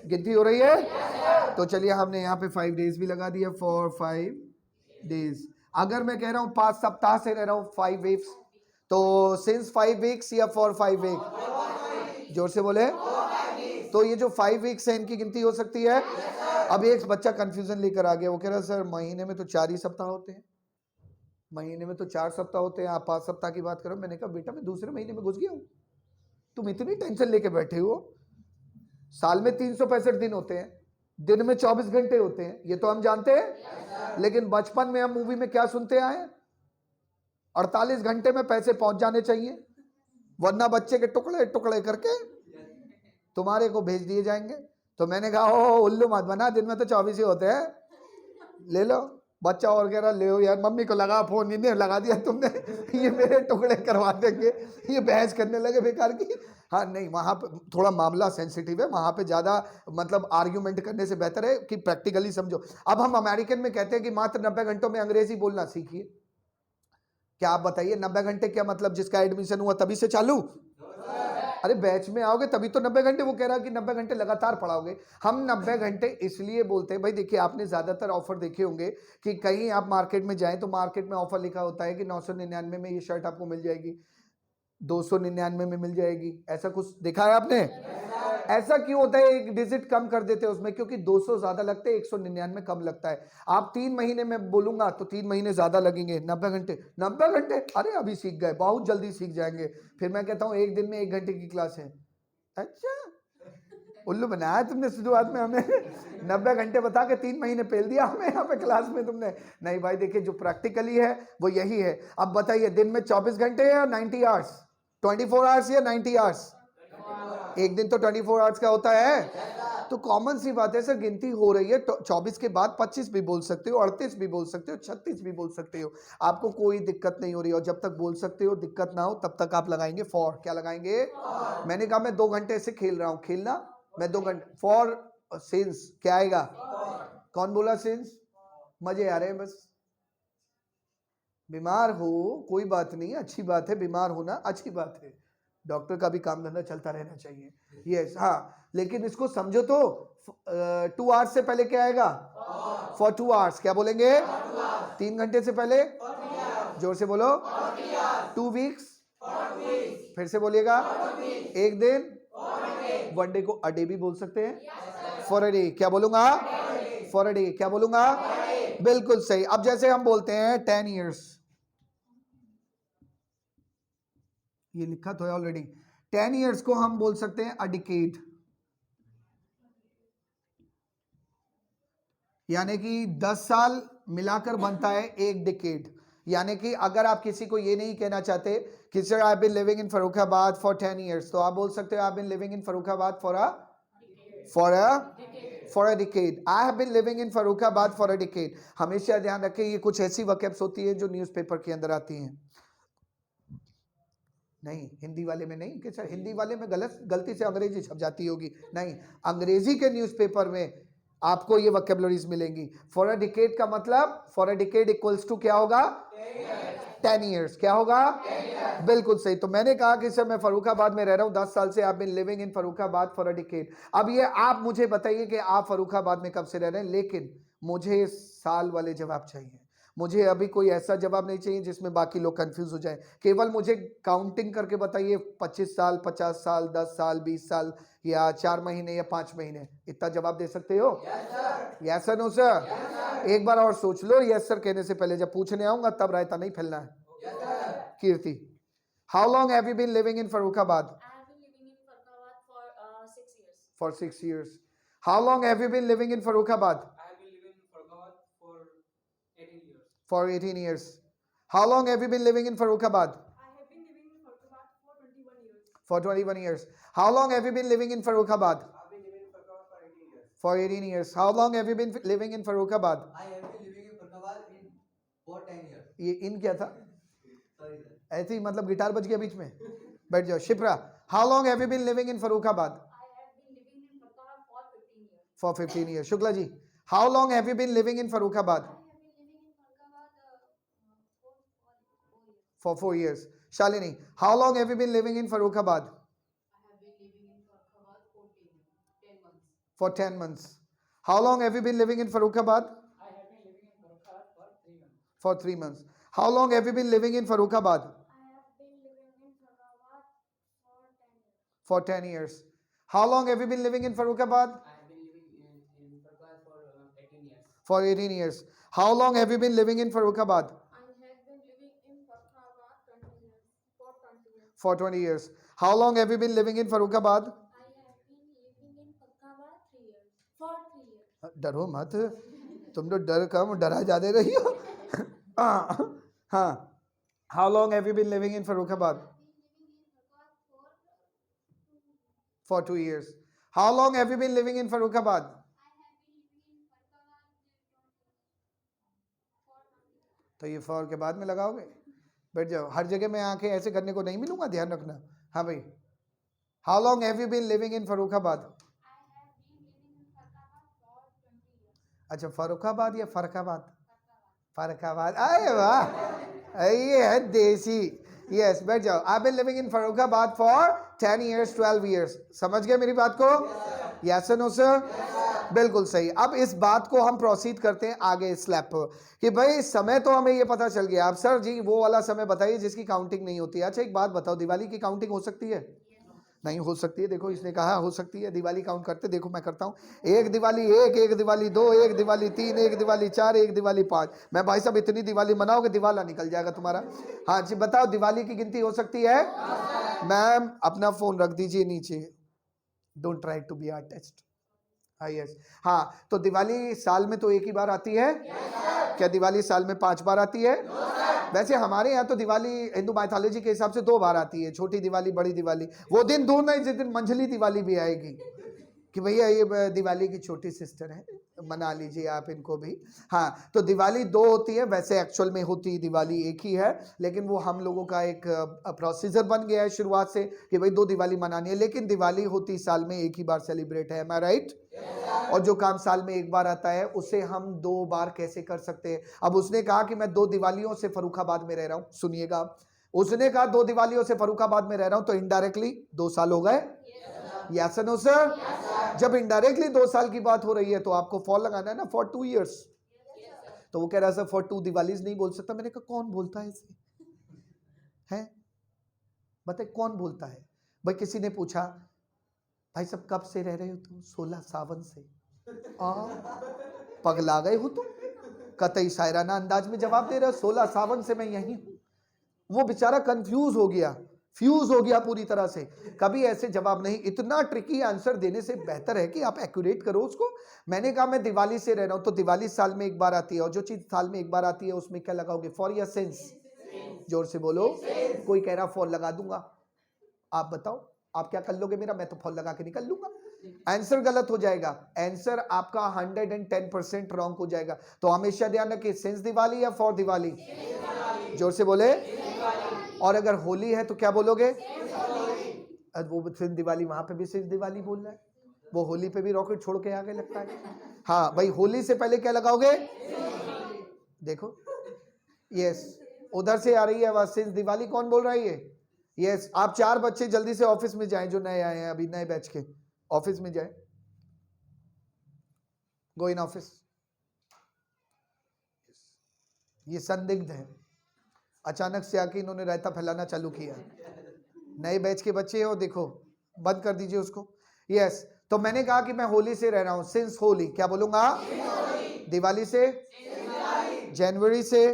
गिनती हो रही है? तो चलिए हमने यहाँ पे 5 डेज भी लगा दिया, फॉर 5 डेज। अगर मैं कह रहा हूँ 5 सप्ताह से रह रहा हूँ, 5 वीक्स, तो सिंस 5 वीक्स या फॉर 5 वीक्स? जोर से बोले। तो ये जो 5 वीक्स है इनकी गिनती हो सकती है। अब एक बच्चा कंफ्यूजन लेकर आ गया, वो कह रहा है सर महीने में तो 4 ही सप्ताह होते हैं, महीने में तो 4 सप्ताह होते हैं, आप 5 सप्ताह की बात करो। मैंने कहा बेटा मैं दूसरे महीने में घुस गया हूँ, तुम इतनी टेंशन लेके बैठे हो। साल में 365 दिन होते हैं, दिन में 24 घंटे होते हैं, ये तो हम जानते हैं। लेकिन बचपन में हम मूवी में क्या सुनते आए? 48 घंटे में पैसे पहुंच जाने चाहिए, वरना बच्चे के टुकड़े टुकड़े करके तुम्हारे को भेज दिए जाएंगे। तो मैंने कहा ओ उल्लू मत बना, दिन में तो 24 ही होते हैं, ले लो बच्चा और कह रहा ले लो यार, मम्मी को लगा फोन, इन्हें लगा दिया तुमने, ये मेरे टुकड़े करवा देंगे, ये बहस करने लगे बेकार की। हाँ नहीं, वहाँ पे थोड़ा मामला सेंसिटिव है, वहाँ पे ज़्यादा मतलब आर्ग्यूमेंट करने से बेहतर है कि प्रैक्टिकली समझो। अब हम अमेरिकन में कहते हैं कि मात्र 90 घंटों में अंग्रेजी बोलना सीखिए। क्या आप बताइए 90 घंटे क्या मतलब? जिसका एडमिशन हुआ तभी से चालू? अरे बैच में आओगे तभी तो 90 घंटे। वो कह रहा है कि 90 घंटे लगातार पढ़ाओगे। हम 90 घंटे इसलिए बोलते हैं भाई, देखिए आपने ज्यादातर ऑफर देखे होंगे कि कहीं आप मार्केट में जाएं तो मार्केट में ऑफर लिखा होता है कि 999 में ये शर्ट आपको मिल जाएगी, 299 में मिल जाएगी, ऐसा कुछ देखा है आपने? ऐसा क्यों होता है? एक डिजिट कम कर देते हैं उसमें, क्योंकि 200 ज्यादा लगते हैं, 199 कम लगता है। आप 3 महीने में बोलूंगा तो 3 महीने ज्यादा लगेंगे। 90 घंटे, 90 घंटे अरे अभी सीख गए, बहुत जल्दी सीख जाएंगे। फिर मैं कहता हूँ एक दिन में 1 घंटे की क्लास है। अच्छा उल्लू बनाया तुमने शुरुआत में हमें, 90 घंटे बता के 3 महीने पेल दिया हमें यहाँ पे क्लास में तुमने। नहीं भाई देखिए, जो प्रैक्टिकली है वो यही है। अब बताइए दिन में 24 घंटे या 90 आवर्स, 24 आवर्स या 90 आवर्स? एक दिन तो 24 आवर्स का होता है। तो कॉमन सी बात है सर, गिनती हो रही है। 24 के बाद 25 भी बोल सकते हो, 38 भी बोल सकते हो, 36 भी बोल सकते हो, आपको कोई दिक्कत नहीं हो रही। और जब तक बोल सकते हो, दिक्कत ना हो, तब तक आप लगाएंगे फॉर। क्या लगाएंगे? मैंने कहा मैं 2 घंटे से खेल रहा हूं, खेलना मैं 2 घंटे फॉर सिंस क्या आएगा? कौन बोला सिंस? मजे आ रहे हैं बस। बीमार हो कोई बात नहीं, अच्छी बात है, बीमार होना अच्छी बात है, डॉक्टर का भी काम धंधा चलता रहना चाहिए। यस हाँ, लेकिन इसको समझो तो 2 आवर्स से पहले क्या आएगा? For 2 hours. क्या बोलेंगे? 3 घंटे से पहले जोर से बोलो 2 वीक्स। फिर से बोलिएगा 1 दिन। 1 डे को अ डे भी बोल सकते हैं। फॉर अ डे क्या बोलूंगा? फॉर अ डे क्या बोलूंगा? बिल्कुल सही। अब जैसे हम बोलते हैं 10 ईयर्स, ये लिखा तो है ऑलरेडी। 10 ईयर्स को हम बोल सकते हैं अ डिकेड, यानी कि 10 साल मिलाकर बनता है एक डिकेड। यानी कि अगर आप किसी को ये नहीं कहना चाहते कि sir I have been living in Farrukhabad for 10 years, तो आप बोल सकते हो I have been living in Farrukhabad for a decade. I have been living in Farrukhabad for a decade. हमेशा ध्यान रखें, ये कुछ ऐसी वर्कअप्स होती है जो न्यूज़पेपर के अंदर आती हैं। नहीं हिंदी वाले में नहीं कि सर हिंदी वाले में गलती से अंग्रेजी छप जाती होगी, नहीं, अंग्रेजी के न्यूज़पेपर में आपको ये वोकैबुलरीज मिलेंगी। फॉर अ डिकेड का मतलब, for a decade equals to क्या होगा? 10 ईयर्स। क्या होगा? बिल्कुल सही। तो मैंने कहा कि सर मैं फर्रुखाबाद में रह रहा हूं 10 साल से, I have been living in Farrukhabad for a decade. अब ये आप मुझे बताइए कि आप फर्रुखाबाद में कब से रह रहे हैं, लेकिन मुझे साल वाले जवाब चाहिए। मुझे अभी कोई ऐसा जवाब नहीं चाहिए जिसमें बाकी लोग कंफ्यूज हो जाए। केवल मुझे काउंटिंग करके बताइए, 25 साल, 50 साल, 10 साल, 20 साल, या 4 महीने या 5 महीने, इतना जवाब दे सकते हो? Yes sir, no sir? एक बार और सोच लो यस सर कहने से पहले, जब पूछने आऊंगा तब रायता नहीं फैलना है। Kirti, how long have you been living in Farrukhabad? I have been living in Farkawad for 6 years. For 6 years. How long have you been living in Farrukhbad? I have been living in Fargawat for 18 years. For 18 years. How long have you been living in Farrukhbad? I have been living in Farkawad for 21 years. For 21 years. How long have you been living in Farrukhbad? I have been living in Fargawat for 18 years. For 18 years. How long have you been living in Farrukhbad? I have been living in Fargawat for 10 years. ये इन क्या था? Sorry sir. ऐसे ही मतलब guitar बज गया बीच में, बैठ जाओ। Shipra, how long have you been living in Farrukhbad? I have been living in Farkawad for 15 years. For 15 years. Shukla ji, how long have you been living in Farrukhbad? I have been living in Farkawad for 4 years. For 4 years. Shalini, how long have you been living in Farrukhbad? I have been living in Farkawad for 10 months. For 10 months. How long have you been living in Farrukhbad? I have been living in Farrukhbad for 3 months. For 3 months. How long have you been living in Farrukhbad? I have been living in Farkawad For for 10 years. 10 years. How long have you been living in Farrukhbad? I have been living in Fargawat for 18 years. For 18 years. How long have you been living in Farrukhbad? I have been living in Farkawad 20 years. For 20 years. For 20 years. How long have you been living in Farrukhbad? I have been living in Farkawad 3 years. For 3 years. डरो मत, तुम तो डर कम डरा ज्यादा रही हो। हाँ, How long have you been living in Farrukhbad? I have been living in Farkawad For 2 years. How long have you been living in Farrukhabad? तो ये फॉर के बाद में लगाओगे, बैठ जाओ। हर जगह में आके ऐसे करने को नहीं मिलूंगा, ध्यान रखना। हाँ भाई, how long have you been living in Farrukhabad? अच्छा, फर्रुखाबाद या फरखाबाद? फरखाबाद, अरे वाह, ये है देसी। यस, बैठ जाओ। I been living in Farrukhabad for 10 years 12 years। समझ गए मेरी बात को? Yes no sir? बिल्कुल सही। अब इस बात को हम प्रोसीड करते हैं आगे स्लैब पर कि भाई समय तो हमें ये पता चल गया। अब सर जी वो वाला समय बताइए जिसकी काउंटिंग नहीं होती है। अच्छा एक बात बताओ, दिवाली की काउंटिंग हो सकती है? नहीं हो सकती है। देखो इसने कहा हो सकती है, दिवाली काउंट करते, देखो मैं करता हूँ। एक दिवाली 1, एक दिवाली 2, एक दिवाली 3, एक दिवाली 4, एक दिवाली 5। मैं भाई साहब इतनी दिवाली मनाओगे दिवाला निकल जाएगा तुम्हारा। हाँ जी बताओ, दिवाली की गिनती हो सकती है? मैम अपना फोन रख दीजिए नीचे, don't try to be artist. हाँ यस, हाँ तो दिवाली साल में तो एक ही बार आती है? क्या दिवाली साल में 5 बार आती है? वैसे हमारे यहाँ तो दिवाली हिंदू माइथोलॉजी के हिसाब से 2 बार आती है, छोटी दिवाली बड़ी दिवाली। वो दिन दूर नहीं जिस दिन मंझली दिवाली भी आएगी कि भैया ये दिवाली की छोटी सिस्टर है, मना लीजिए आप इनको भी। हाँ तो दिवाली 2 होती है, वैसे एक्चुअल में होती दिवाली एक ही है, लेकिन वो हम लोगों का एक प्रोसीजर बन गया है शुरुआत से कि भाई 2 दिवाली मनानी है, लेकिन दिवाली होती साल में एक ही बार सेलिब्रेट है। एम आई राइट? और जो काम साल में एक बार आता है उसे हम 2 बार कैसे कर सकते हैं? अब उसने कहा कि मैं 2 दिवालियों से फर्रुखाबाद में रह रहा हूं, सुनिएगा। उसने कहा 2 दिवालियों से फर्रुखाबाद में रह रहा हूं, तो इनडायरेक्टली 2 साल हो गए। Yes no sir? जब इनडायरेक्टली 2 साल की बात हो रही है तो आपको फॉर लगाना है ना, फॉर 2 years। तो वो कह रहा सर फॉर 2 दिवालीज नहीं बोल सकता। मैंने कहा कौन बोलता है इसे, हैं बताए कौन बोलता है? भाई किसी ने पूछा भाई सब कब से रह रहे हो तुम? 16 सावन से। पगला गए हो तुम? कतई शायराना अंदाज में जवाब दे रहे हो, 16 सावन से मैं यही हूं। वो बेचारा कंफ्यूज हो गया, फ्यूज हो गया पूरी तरह से। कभी ऐसे जवाब नहीं, इतना ट्रिकी आंसर देने से बेहतर है कि आप एक्यूरेट करो उसको। मैंने कहा मैं दिवाली से रह रहा हूं, तो दिवाली साल में एक बार आती है, और जो चीज साल में एक बार आती है उसमें क्या लगाओगे? फॉर या सिंस? जोर से बोलो। कोई कह रहा फॉर लगा दूंगा, आप बताओ आप क्या कर लोगे मेरा? मैं तो फॉर लगा के निकल लूंगा। आंसर गलत हो जाएगा, आंसर आपका 110% रॉन्ग हो जाएगा। तो हमेशा ध्यान रखिए, सिंस दिवाली या फॉर दिवाली? जोर से बोले। और अगर होली है तो क्या बोलोगे? वो सिंस दिवाली, वहां पे भी सिंस दिवाली बोल रहा है, वो होली पे भी रॉकेट छोड़ के आगे लगता है। हाँ भाई होली से पहले क्या लगाओगे? देखो यस, उधर से आ रही है आवाज, सिंस दिवाली कौन बोल रहा है ये? यस, आप 4 बच्चे जल्दी से ऑफिस में जाएं, जो नए आए हैं अभी नए बैच के, ऑफिस में जाएं, गो इन ऑफिस। ये संदिग्ध है, अचानक से आके इन्होंने रायता फैलाना चालू किया। नए बैच के बच्चे हो, देखो बंद कर दीजिए उसको। यस, तो मैंने कहा कि मैं होली से रह रहा हूं, सिंस होली। क्या बोलूंगा? दिवाली से? जनवरी से?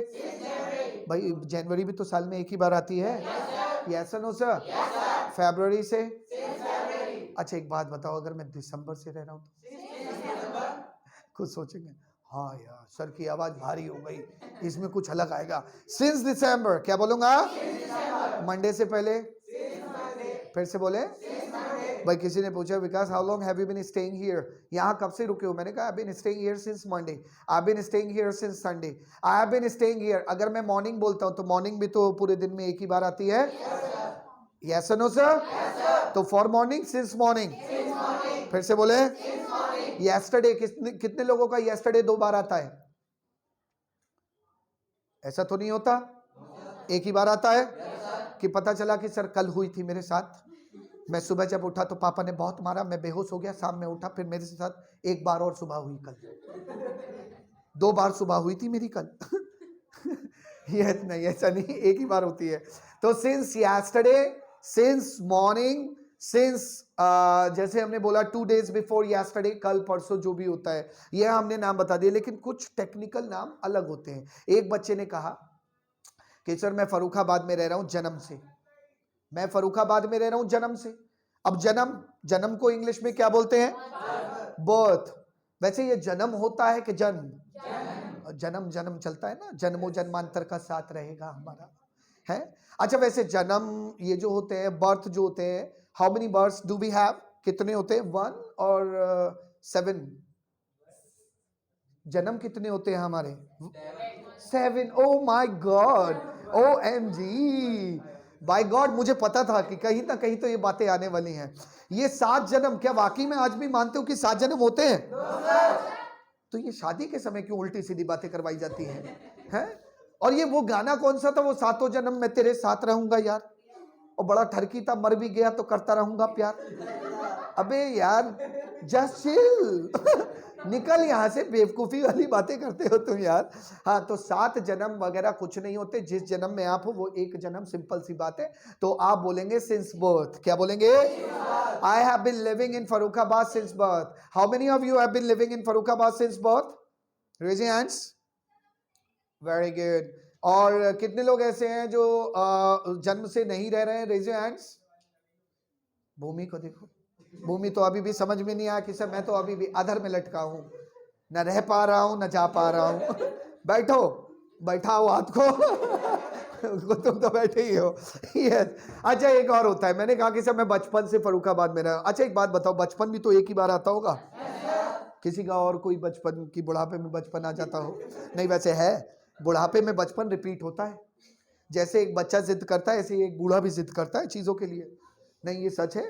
भाई जनवरी भी तो साल में एक ही बार आती है। Yes no sir? फरवरी से? अच्छा एक बात बताओ, अगर मैं दिसंबर से रह रहा हूं तो? कुछ सोचेंगे, हाँ यार सर की आवाज भारी हो गई, इसमें कुछ अलग आएगा। सिंस दिसंबर। क्या बोलूंगा? मंडे से पहले? फिर से बोले। भाई किसी ने पूछा Vikas how long have you been staying here? यहाँ कब से रुके हो? मैंने कहा I been staying here since Monday, I been staying here since Sunday, I have been staying here. अगर मैं मॉर्निंग बोलता हूँ तो मॉर्निंग भी तो पूरे दिन में एक ही बार आती है। Yes no sir? तो फॉर मॉर्निंग, सिंस मॉर्निंग। फिर से बोले। यस्टरडे, कितने लोगों का यस्टरडे 2 बार आता है? ऐसा तो नहीं होता, एक ही बार आता है। कि पता चला कि सर कल हुई थी मेरे साथ, मैं सुबह जब उठा तो पापा ने बहुत मारा, मैं बेहोश हो गया, शाम में उठा, फिर मेरे साथ एक बार और सुबह हुई कल, 2 बार सुबह हुई थी मेरी कल। ये नहीं, ऐसा नहीं, एक ही बार होती है। तो since yesterday, since morning, since जैसे हमने बोला 2 days बिफोर यस्टरडे, कल परसों जो भी होता है, यह हमने नाम बता दिए, लेकिन कुछ टेक्निकल नाम अलग होते हैं। एक बच्चे ने कहा कि सर मैं फर्रुखाबाद में रह रहा हूं जन्म से, मैं फर्रुखाबाद में रह रहा हूं जन्म से। अब जन्म को इंग्लिश में क्या बोलते हैं? बर्थ। वैसे ये जन्म होता है कि जन्म? जन्म चलता है ना, जन्मों जन्मांतर का साथ रहेगा हमारा, है। अच्छा वैसे जन्म ये जो होते हैं, बर्थ जो होते हैं, how many births do we have? कितने होते हैं? 1 और 7। जन्म कितने होते हैं हमारे? 7। Oh my God, OMG, by God, मुझे पता था कि कहीं ना कहीं तो ये बातें आने वाली हैं। ये 7 जन्म, क्या वाकई में आज भी मानते हो कि 7 जन्म होते हैं? तो ये शादी के समय क्यों उल्टी सीधी बातें करवाई जाती हैं? और ये वो गाना कौन सा था, वो 7 जन्म मैं तेरे साथ रहूंगा यार, और बड़ा ठरकी था, मर भी गया तो करता रहूंगा प्यार। अबे यार जस्ट चिल निकल यहां से, बेवकूफी वाली बातें करते हो तुम यार। हाँ, तो 7 जन्म वगैरह कुछ नहीं होते, जिस जन्म में आप हो वो एक जन्म, सिंपल सी बात है। तो आप बोलेंगे सिंस बर्थ। क्या बोलेंगे? I have been living in Farrukhabad since birth. How many of you have been living in Farrukhabad since birth? Raise your hands. Very good. और कितने लोग ऐसे हैं जो जन्म से नहीं रह रहे हैं? Raise your hands. भूमि को देखो, भूमि तो अभी भी समझ में नहीं आया कि सर मैं तो अभी भी अधर में लटका हूं, न रह पा रहा हूं न जा पा रहा हूं। बैठो, बैठाओ हाथ को तुम तो बैठे ही हो। यस। अच्छा, एक और होता है, मैंने कहा कि सर मैं बचपन से फर्रुखाबाद में रहा। अच्छा एक बात बताओ, बचपन भी तो एक ही बार आता होगा? किसी का और कोई बचपन की बुढ़ापे में बचपन आ जाता हो? नहीं, वैसे है, बुढ़ापे में बचपन रिपीट होता है। जैसे एक बच्चा जिद करता है, ऐसे ही एक बूढ़ा भी जिद करता है चीजों के लिए। नहीं, ये सच है।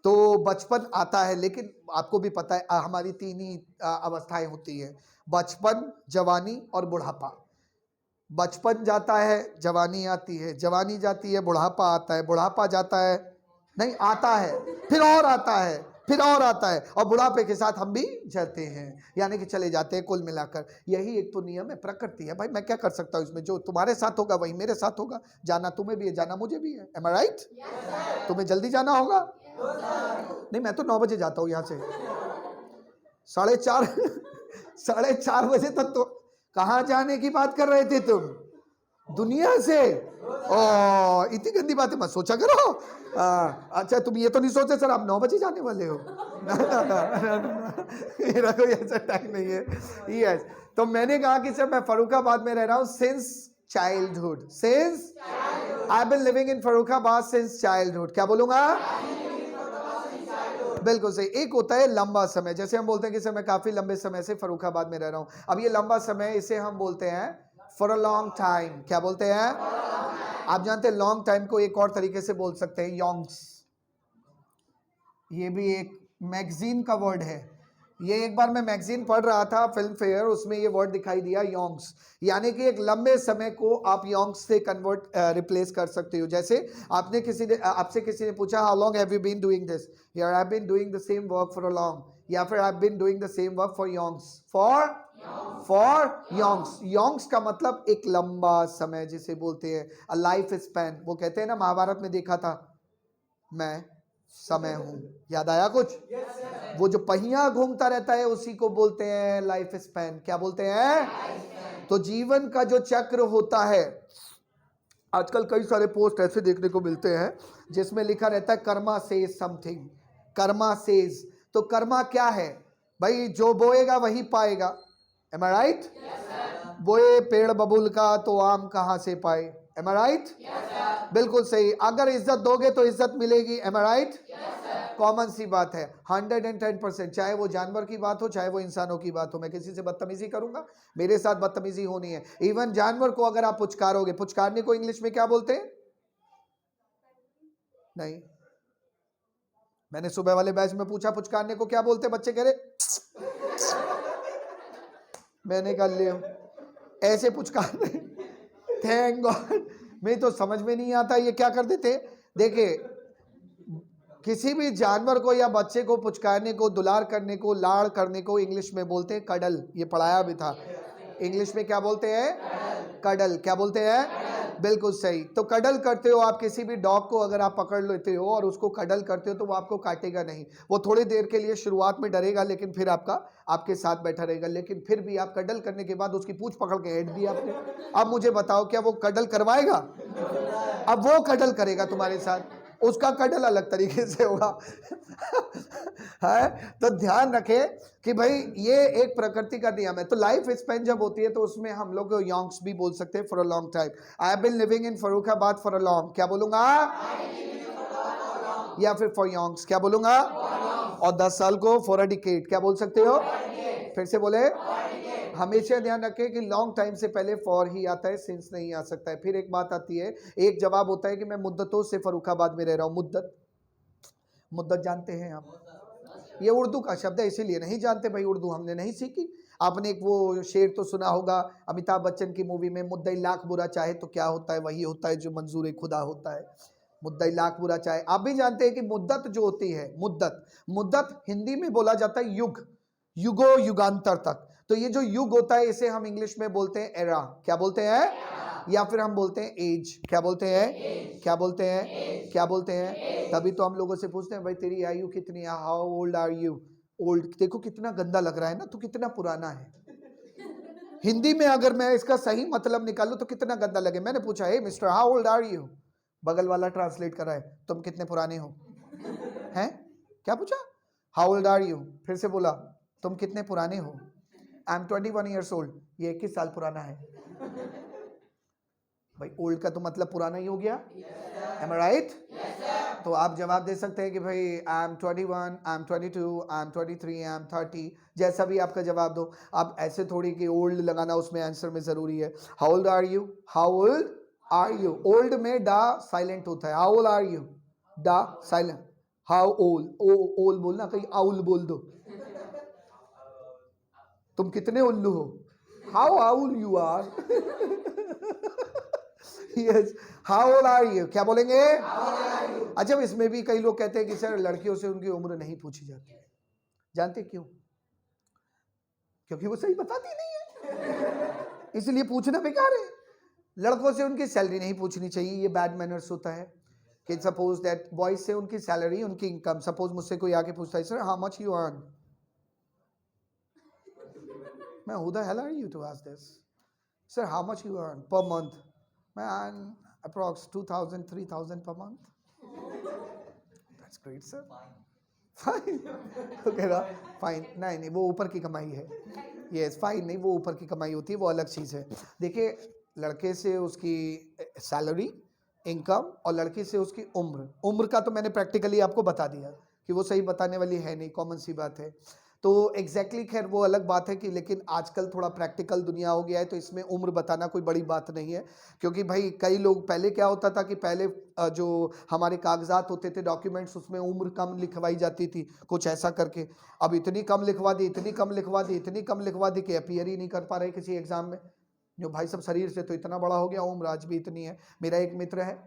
तो बचपन आता है, लेकिन आपको भी पता है हमारी 3 ही अवस्थाएं होती हैं, बचपन, जवानी और बुढ़ापा। बचपन जाता है, जवानी आती है, जवानी जाती है, बुढ़ापा आता है, बुढ़ापा जाता है, नहीं आता है, फिर और आता है, फिर और आता है, और बुढ़ापे के साथ हम भी जाते हैं, यानी कि चले जाते हैं। कुल मिलाकर यही एक तो नियम है, प्रकृति है भाई। मैं क्या कर सकता हूँ इसमें? जो तुम्हारे साथ होगा वही मेरे साथ होगा। जाना तुम्हें भी है, जाना मुझे भी है। Am I right? तुम्हें जल्दी जाना होगा? नहीं, मैं तो 9 बजे जाता हूँ यहाँ से, 4:30 बजे तक। तो कहाँ जाने की बात कर रहे थे तुम? दुनिया से? ओ, इतनी गंदी बातें मत सोचा करो। अच्छा, तुम ये तो नहीं सोचे सर आप 9 बजे जाने वाले हो? ना, मेरा कोई ऐसा टाइम नहीं है। यस, तो मैंने कहा कि सर मैं फर्रुखाबाद में रह रहा हूँ since childhood. Since I have been living in Farrukhabad since childhood. क्या बोलूंगा? बिल्कुल सही। एक होता है लंबा समय, जैसे हम बोलते हैं कि सर मैं काफी लंबे समय से फर्रुखाबाद में रह रहा हूं। अब ये लंबा समय, इसे हम बोलते हैं फॉर अ लॉन्ग टाइम। क्या बोलते हैं? आप जानते हैं लॉन्ग टाइम को एक और तरीके से बोल सकते हैं, योंग्स। ये भी एक मैगजीन का वर्ड है। ये एक बार मैं मैगजीन पढ़ रहा था, फिल्म फेयर, उसमें ये वर्ड दिखाई दिया, योंग्स, यानी कि एक लंबे समय को आप योंग्स से कन्वर्ट रिप्लेस कर सकते हो। जैसे आपसे किसी ने पूछा how long have you been doing this? यार I have been doing the same work for a long, या फिर I have been doing the same work for yonks. For yonks. Yonks का मतलब एक लंबा समय जिसे बोलते हैं अ लाइफ स्पैन। वो कहते हैं ना, महाभारत में देखा था, मैं समय हूं। याद आया कुछ? वो जो पहिया घूमता रहता है उसी को बोलते हैं लाइफ स्पैन। क्या बोलते हैं? तो जीवन का जो चक्र होता है, आजकल कई सारे पोस्ट ऐसे देखने को मिलते हैं जिसमें लिखा रहता है Karma says something. Karma says, तो कर्मा क्या है भाई? जो बोएगा वही पाएगा। Am I right? बोए पेड़ बबूल का तो आम कहां से पाए? Am I right? बिल्कुल सही। अगर इज्जत दोगे तो इज्जत मिलेगी। Am I right? कॉमन सी बात है, 110%। चाहे वो जानवर की बात हो, चाहे वो इंसानों की बात हो। मैं किसी से बदतमीजी करूंगा, मेरे साथ बदतमीजी होनी है। इवन जानवर को अगर आप पुचकारोगे, पुचकारने को इंग्लिश में क्या बोलते हैं? नहीं, मैंने सुबह वाले बैच में पूछा पुचकारने को क्या बोलते? बच्चे कह रहे मैंने कहा ले ऐसे पुचकार। थैंक गॉड, मैं तो समझ में नहीं आता ये क्या कर देते। देखिए, किसी भी जानवर को या बच्चे को पुचकारने को, दुलार करने को, लाड़ करने को इंग्लिश में बोलते हैं कडल। ये पढ़ाया भी था। इंग्लिश में क्या बोलते हैं? कडल। क्या बोलते हैं? बिल्कुल सही। तो कडल करते हो आप किसी भी डॉग को, अगर आप पकड़ लेते हो और उसको कडल करते हो तो वो आपको काटेगा नहीं। वो थोड़ी देर के लिए शुरुआत में डरेगा, लेकिन फिर आपके साथ बैठा रहेगा। लेकिन फिर भी आप कडल करने के बाद उसकी पूंछ पकड़ के हेड दिया आपने। अब मुझे बताओ, क्या वो कडल करवाएगा? अब वो कडल करेगा तुम्हारे साथ, उसका कडल अलग तरीके से होगा। है, तो ध्यान रखें कि भाई ये एक प्रकृति का नियम है। तो लाइफ स्पेन जब होती है तो उसमें हम लोग योंग्स भी बोल सकते हैं, for a long time. I have been living in Farrukhabad for a long. क्या बोलूंगा? या फिर फॉर योंग्स। क्या बोलूंगा? और 10 साल को फॉर अ डिकेड। क्या बोल सकते हो? फिर से बोले। हमेशा ध्यान रखें कि लॉन्ग टाइम से पहले फॉर ही आता है, सिंस नहीं आ सकता है। फिर एक बात आती है, एक जवाब होता है कि मैं मुद्दतों से फर्रुखाबाद में रह रहा हूं। मुद्दत, मुद्दत जानते हैं आप? ये उर्दू का शब्द है, इसीलिए नहीं जानते भाई, उर्दू हमने नहीं सीखी। आपने एक वो शेर तो सुना होगा अमिताभ बच्चन की मूवी में, मुद्दई लाख बुरा चाहे तो क्या होता है, वही होता है जो मंजूर खुदा होता है। मुद्दई लाख बुरा चाहे। आप भी जानते हैं कि मुद्दत जो होती है, मुद्दत, मुद्दत हिंदी में बोला जाता है युग, युगो युगांतर तक। तो ये जो युग होता है इसे हम इंग्लिश में बोलते हैं एरा। क्या बोलते हैं? या फिर हम बोलते हैं एज। क्या बोलते हैं? क्या बोलते हैं? क्या बोलते हैं? तभी तो हम लोगों से पूछते हैं भाई तेरी आयु कितनी है, how old are you? Old, देखो कितना गंदा लग रहा है ना, तो कितना पुराना है। हिंदी में अगर मैं इसका सही मतलब निकालूं तो कितना गंदा लगे। मैंने पूछा है mister how old are you, बगल वाला ट्रांसलेट कर रहा है तुम कितने पुराने हो। हैं? क्या पूछा? How old are you. फिर से बोला तुम कितने पुराने हो। आई एम 21 ईयर्स ओल्ड, ये 21 साल पुराना है। भाई ओल्ड का तो मतलब पुराना ही हो गया। एम आई राइट? तो आप जवाब दे सकते हैं कि भाई I am 21, I am 22, I am 23, I am 30, जैसा भी आपका जवाब दो। आप ऐसे थोड़ी कि ओल्ड लगाना उसमें आंसर में जरूरी है। How old are you, how old are you. Old में डा साइलेंट होता है। How old are you, D silent. How old, oh ओल बोलना, कहीं आउल बोल दो। तुम कितने उल्लू हो, how owl you are. Yes, how old are you. क्या बोलेंगे? अच्छा, इसमें भी कई लोग कहते हैं कि सर लड़कियों से उनकी उम्र नहीं पूछी जाती है। जानते क्यों? क्योंकि वो सही बताती नहीं है, इसलिए पूछना बेकार है। लड़कों से उनकी सैलरी नहीं पूछनी चाहिए, ये बैड मैनर्स होता है। कि सपोज दैट बॉयज से उनकी सैलरी, उनकी इनकम, सपोज मुझसे कोई आके पूछता है sir how much you earn, मैं who the hell are you to ask this? Sir, how much you earn per month? मैं earn approx 2,000 3,000 per month. That's great, sir. Fine. तो कह रहा फाइन, नहीं वो ऊपर की कमाई है। यस, फाइन नहीं, वो ऊपर की कमाई होती है, वो अलग चीज़ है। देखिए, लड़के से उसकी सैलरी, इनकम, और लड़की से उसकी उम्र। उम्र का तो मैंने प्रैक्टिकली आपको बता दिया कि वो सही बताने वाली है नहीं, कॉमन सी बात है। तो एग्जैक्टली खैर वो अलग बात है कि, लेकिन आजकल थोड़ा प्रैक्टिकल दुनिया हो गया है, तो इसमें उम्र बताना कोई बड़ी बात नहीं है। क्योंकि भाई कई लोग, पहले क्या होता था कि पहले जो हमारे कागजात होते थे, डॉक्यूमेंट्स, उसमें उम्र कम लिखवाई जाती थी, कुछ ऐसा करके। अब इतनी कम लिखवा दी, इतनी कम लिखवा दी, इतनी कम लिखवा दी कि अपीयर ही नहीं कर पा रहे किसी एग्जाम में। जो भाई सब शरीर से तो इतना बड़ा हो गया, उम्र आज भी इतनी है। मेरा एक मित्र है,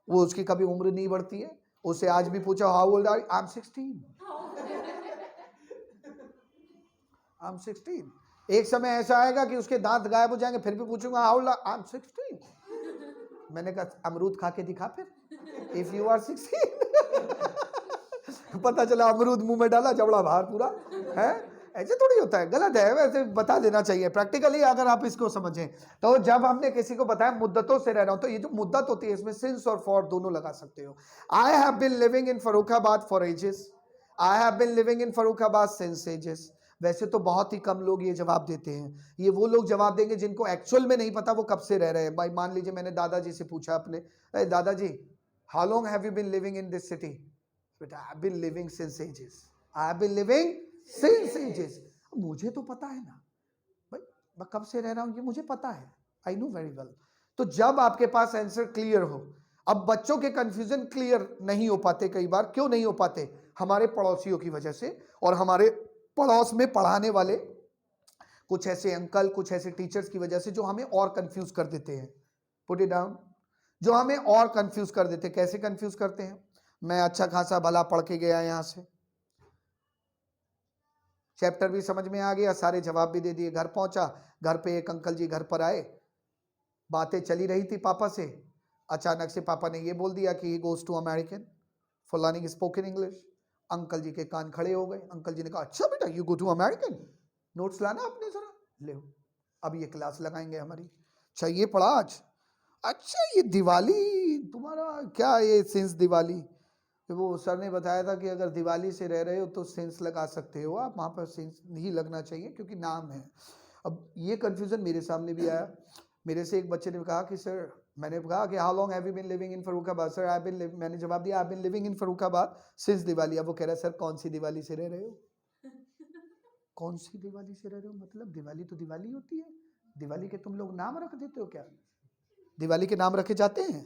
वो उसकी कभी उम्र नहीं बढ़ती है। उससे आज भी पूछा how old are you, I am 16, I am 16। एक समय ऐसा आएगा कि उसके दांत गायब हो जाएंगे, फिर भी पूछूंगा हाउ ओल्ड आई एम 16। मैंने कहा अमरूद खा के दिखा फिर, इफ यू आर 16। पता चला अमरूद मुंह में डाला, जबड़ा बाहर पूरा है। ऐसे थोड़ी होता है, गलत है। वैसे बता देना चाहिए प्रैक्टिकली, अगर आप इसको समझें। तो जब हमने किसी को बताया मुद्दतों से रह रहा हूं, तो ये जो मुद्दत होती है इसमें सिंस और फॉर दोनों लगा सकते हो। I have been living in Farrukhabad for ages, I have been living in Farrukhabad since ages. वैसे तो बहुत ही कम लोग ये जवाब देते हैं। ये वो लोग जवाब देंगे जिनको एक्चुअल में नहीं पता वो कब से रह रहे हैं। भाई मान लीजिए मैंने दादाजी से पूछा अपने, दादाजी how long have you been living in this city? I have been living since ages, I have been living since ages. मुझे तो पता है ना भाई, मैं कब से रह रहा हूं ये मुझे पता है, आई नो वेरी वेल। तो जब आपके पास आंसर क्लियर हो, अब बच्चों के कंफ्यूजन क्लियर नहीं हो पाते कई बार। क्यों नहीं हो पाते? हमारे पड़ोसियों की वजह से, और हमारे पड़ोस में पढ़ाने वाले कुछ ऐसे अंकल, कुछ ऐसे टीचर्स की वजह से जो हमें और कंफ्यूज कर देते हैं। Put it down. जो हमें और कंफ्यूज कर देते हैं। कैसे कंफ्यूज करते हैं? मैं अच्छा खासा भला पढ़ के गया, यहां से चैप्टर भी समझ में आ गया, सारे जवाब भी दे दिए, घर पहुंचा, घर पे एक अंकल जी घर पर आए, बातें चली रही थी पापा से। अचानक से पापा ने ये बोल दिया कि he goes to American for learning spoken English. Uncle ji के कान खड़े हो गए। अंकल जी ने कहा अच्छा बेटा you go to American, notes लाना अपने जरा, ले अब ये क्लास लगाएंगे हमारी। अच्छा ये पढ़ा आज, अच्छा ये दिवाली तुम्हारा क्या, ये सिंस दिवाली, वो सर ने बताया था कि अगर दिवाली से रह रहे हो तो सेंस लगा सकते हो आप, वहाँ पर सेंस नहीं लगना चाहिए क्योंकि नाम है। अब ये कन्फ्यूज़न मेरे सामने भी आया। मेरे से एक बच्चे ने कहा कि सर मैंने कहा कि how long have you been living in Farrukhabad? Sir I been, मैंने जवाब दिया I been living in Farrukhabad since Diwali. अब वो कह रहा है सर कौन सी दिवाली से रह रहे हो? कौन सी दिवाली से रह रहे हो मतलब? दिवाली तो दिवाली होती है, दिवाली के तुम लोग नाम रख देते हो क्या? दिवाली के नाम रखे जाते हैं?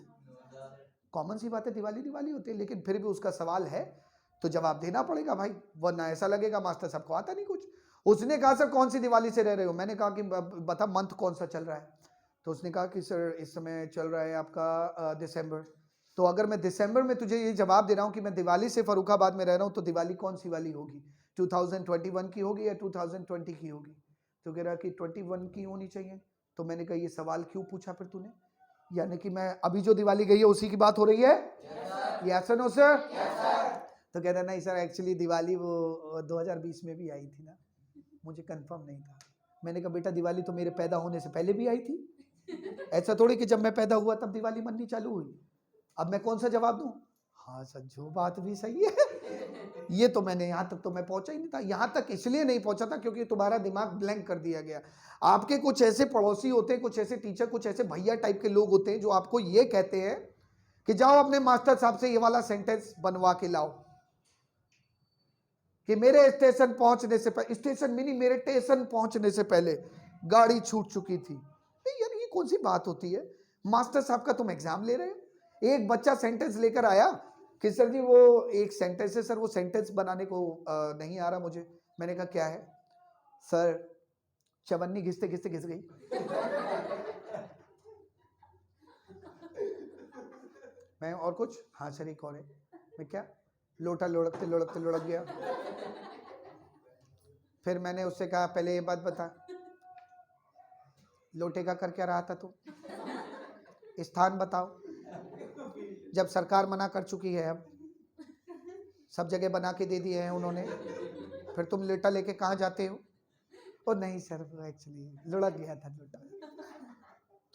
कॉमन सी बात है, दिवाली दिवाली होती है, लेकिन फिर भी उसका सवाल है तो जवाब देना पड़ेगा भाई, वरना ऐसा लगेगा मास्टर साहब को आता नहीं कुछ। उसने कहा सर कौन सी दिवाली से रह रहे हो? मैंने कहा कि बता मंथ कौन सा चल रहा है? तो उसने कहा कि सर इस समय चल रहा है आपका दिसंबर। तो अगर मैं दिसंबर में तुझे ये जवाब दे रहा हूँ कि मैं दिवाली से फरुखाबाद में रह रहा हूँ, तो दिवाली कौन सी वाली होगी? 2021 की होगी या 2020 की होगी? तो कह रहा कि 21 की होनी चाहिए। तो मैंने कहा ये सवाल क्यों पूछा फिर तूने? यानी कि मैं अभी जो दिवाली गई है उसी की बात हो रही है? Yes no sir? तो कह रहा नहीं सर एक्चुअली दिवाली वो 2020 में भी आई थी ना, मुझे कंफर्म नहीं था। मैंने कहा बेटा दिवाली तो मेरे पैदा होने से पहले भी आई थी, ऐसा थोड़ी कि जब मैं पैदा हुआ तब दिवाली मननी चालू हुई। अब मैं कौन सा जवाब दूं? हाँ सज्जो बात भी सही है। ये तो मैंने यहाँ तक तो मैं पहुंचा ही नहीं था। यहाँ तक इसलिए नहीं पहुंचा था क्योंकि तुम्हारा दिमाग ब्लैंक कर दिया गया। आपके कुछ ऐसे पड़ोसी होते हैं, कुछ ऐसे टीचर, कुछ ऐसे भैया टाइप के लोग होते हैं जो आपको ये कहते हैं कि जाओ अपने मास्टर साहब से ये वाला सेंटेंस बनवा के लाओ कि मेरे स्टेशन पहुंचने से पहले, स्टेशन मिनी मेरे स्टेशन पहुंचने से पहले गाड़ी छूट चुकी थी। यार ये कौन सी बात होती है? मास्टर साहब का तुम एग्जाम ले रहे हो। एक बच्चा सेंटेंस लेकर आया कि सर जी वो एक सेंटेंस है सर, वो सेंटेंस बनाने को नहीं आ रहा मुझे। मैंने कहा क्या है? सर चवन्नी घिसते घिसते घिस गई। मैं और कुछ? हाँ सर एक और है। मैं क्या? लोटा लुढ़कते लुढ़कते लुढ़क गया। फिर मैंने उससे कहा पहले ये बात बता, लोटे का कर क्या रहा था तू? स्थान बताओ। जब सरकार मना कर चुकी है, अब सब जगह बना के दे दिए हैं उन्होंने, फिर तुम लोटा लेके कहाँ जाते हो? और नहीं सर एक्चुअली लुढ़क गया था लोटा।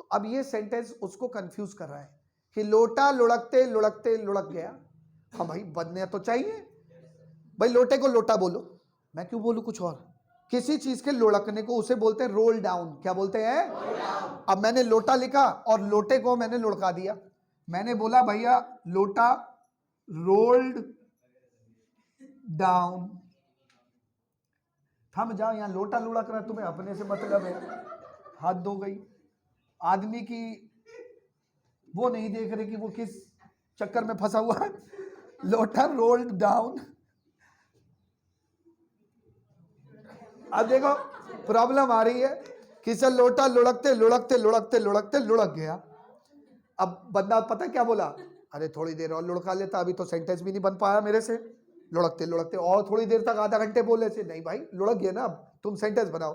तो अब ये सेंटेंस उसको कंफ्यूज कर रहा है कि लोटा लुढ़कते लुढ़कते लुढ़क गया। हाँ भाई बनने तो चाहिए भाई, लोटे को लोटा बोलो, मैं क्यों बोलूं कुछ और? किसी चीज के लुढ़कने को उसे बोलते हैं रोल डाउन। क्या बोलते हैं? अब मैंने लोटा लिखा और लोटे को मैंने लुढ़का दिया। मैंने बोला भैया लोटा रोल्ड डाउन। थम जाओ, यहाँ लोटा लुढ़क रहा तुम्हें अपने से मतलब है? हाथ धो गई। आदमी की वो नहीं देख रहे कि वो किस चक्कर में फंसा हुआ है। लोटा रोल्ड डाउन। अब देखो प्रॉब्लम आ रही है कि सर लोटा लुढ़कते लुढ़कते लुढ़कते लुढ़कते लुढ़क गया। अब बंदा पता क्या बोला? अरे थोड़ी देर और लुढ़का लेता, अभी तो सेंटेंस भी नहीं बन पाया मेरे से। लुढ़कते लुढ़कते और थोड़ी देर तक आधा घंटे बोले से, नहीं भाई लुढ़क गया ना, अब तुम सेंटेंस बनाओ।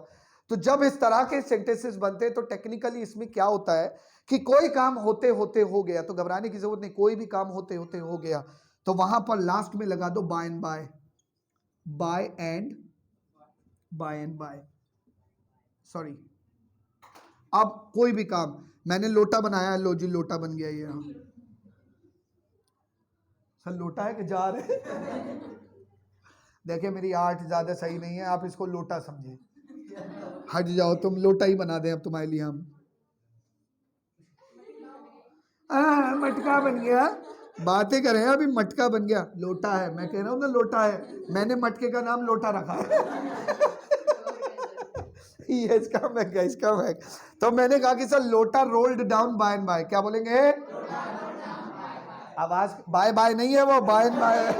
तो जब इस तरह के सेंटेंसेस बनते हैं तो टेक्निकली इसमें क्या होता है कि कोई काम होते होते हो गया, तो घबराने की जरूरत नहीं। कोई भी काम होते होते हो गया तो वहां पर लास्ट में लगा दो by and by, by and by, sorry. अब कोई भी काम, मैंने लोटा बनाया, लो जी लोटा बन गया ये। सर लोटा है कि जार है? देखिए मेरी आर्ट ज्यादा सही नहीं है, आप इसको लोटा समझे। हट जाओ तुम, लोटा ही बना दें अब तुम्हारे लिए हम। मटका बन गया, बातें करें अभी मटका बन गया। लोटा है, मैं कह रहा हूं ना लोटा है, मैंने मटके का नाम लोटा रखा है। ये इसका मैं इसका मैं तो मैंने कहा कि सर लोटा rolled down by and by. क्या बोलेंगे? आवाज बाय बाय नहीं है, वो बाय एंड बाय है।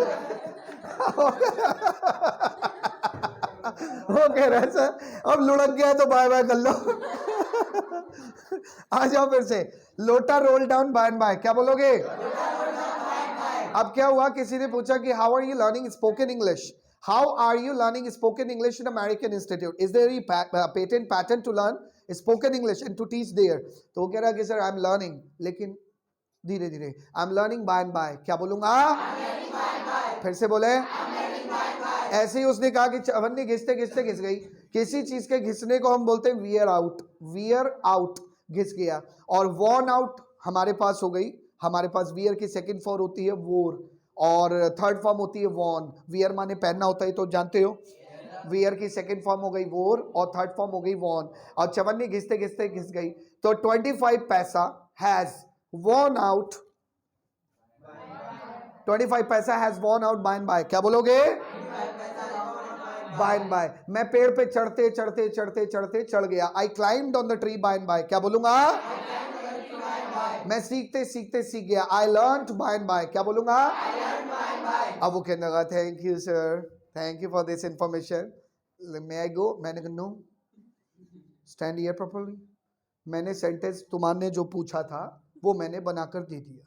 वो कह रहा है सर अब लुढ़क गया तो बाय बाय कर लो। आ जाओ फिर से, लोटा roll down by and by. क्या बोलोगे? अब क्या हुआ, किसी ने पूछा कि how are you learning spoken English? How are you learning spoken English in American institute? Is there a patent pattern to learn spoken English and to teach there? तो वो कह रहा है कि सर आई एम लर्निंग, लेकिन धीरे धीरे। I am learning by and by. क्या बोलूंगा? फिर से बोले। ऐसे ही उसने कहा कि चवन्नी घिसते घिसते घिस गई। किसी चीज के घिसने को हम बोलते हैं वियर आउट, वियर आउट, घिस गया। और वॉर्न आउट हमारे पास हो गई। हमारे पास वियर की सेकंड फॉर्म होती है वोर और थर्ड फॉर्म होती है वॉर्न। वियर माने पहनना होता है तो जानते हो, वियर की सेकंड फॉर्म हो गई वोर और थर्ड फॉर्म हो गई वॉर्न। और चवन्नी घिसते घिसते घिस गई। तो 25 पैसा हैज worn out 25 पैसा has worn out by and by. क्या बोलोगे? by and by. मैं पेड़ पे चढ़ते चढ़ते चढ़ते चढ़ते चढ़ गया. I climbed on the tree by and by. क्या बोलूंगा? मैं सीखते सीखते सीख गया. I learned by and by. क्या बोलूंगा? अब वो कहने लगा thank you sir, thank you for this information. May I go? मैंने कहा नो, स्टैंड हियर प्रॉपर्ली. मैंने सेंटेंस तुम्हारे जो पूछा था वो मैंने बनाकर दे दिया.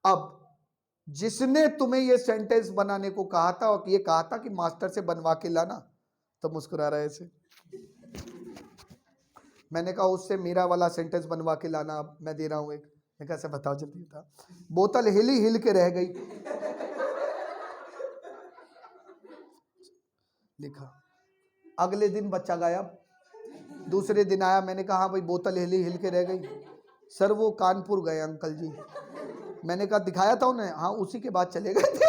अब जिसने तुम्हें ये सेंटेंस बनाने को कहा था और ये कहा था कि मास्टर से बनवा के लाना, तो मुस्कुरा रहे थे. मैंने कहा उससे मेरा वाला सेंटेंस बनवा के लाना, अब मैं दे रहा हूं एक. मैं कैसे बताओ जल्दी था. बोतल हिली हिल के रह गई. लिखा. अगले दिन बच्चा गायब. दूसरे दिन आया, मैंने कहा हाँ भाई बोतल हिली हिल के रह गई. सर वो कानपुर गए अंकल जी. मैंने कहा दिखाया था उन्हें? हाँ उसी के बाद चले गए थे.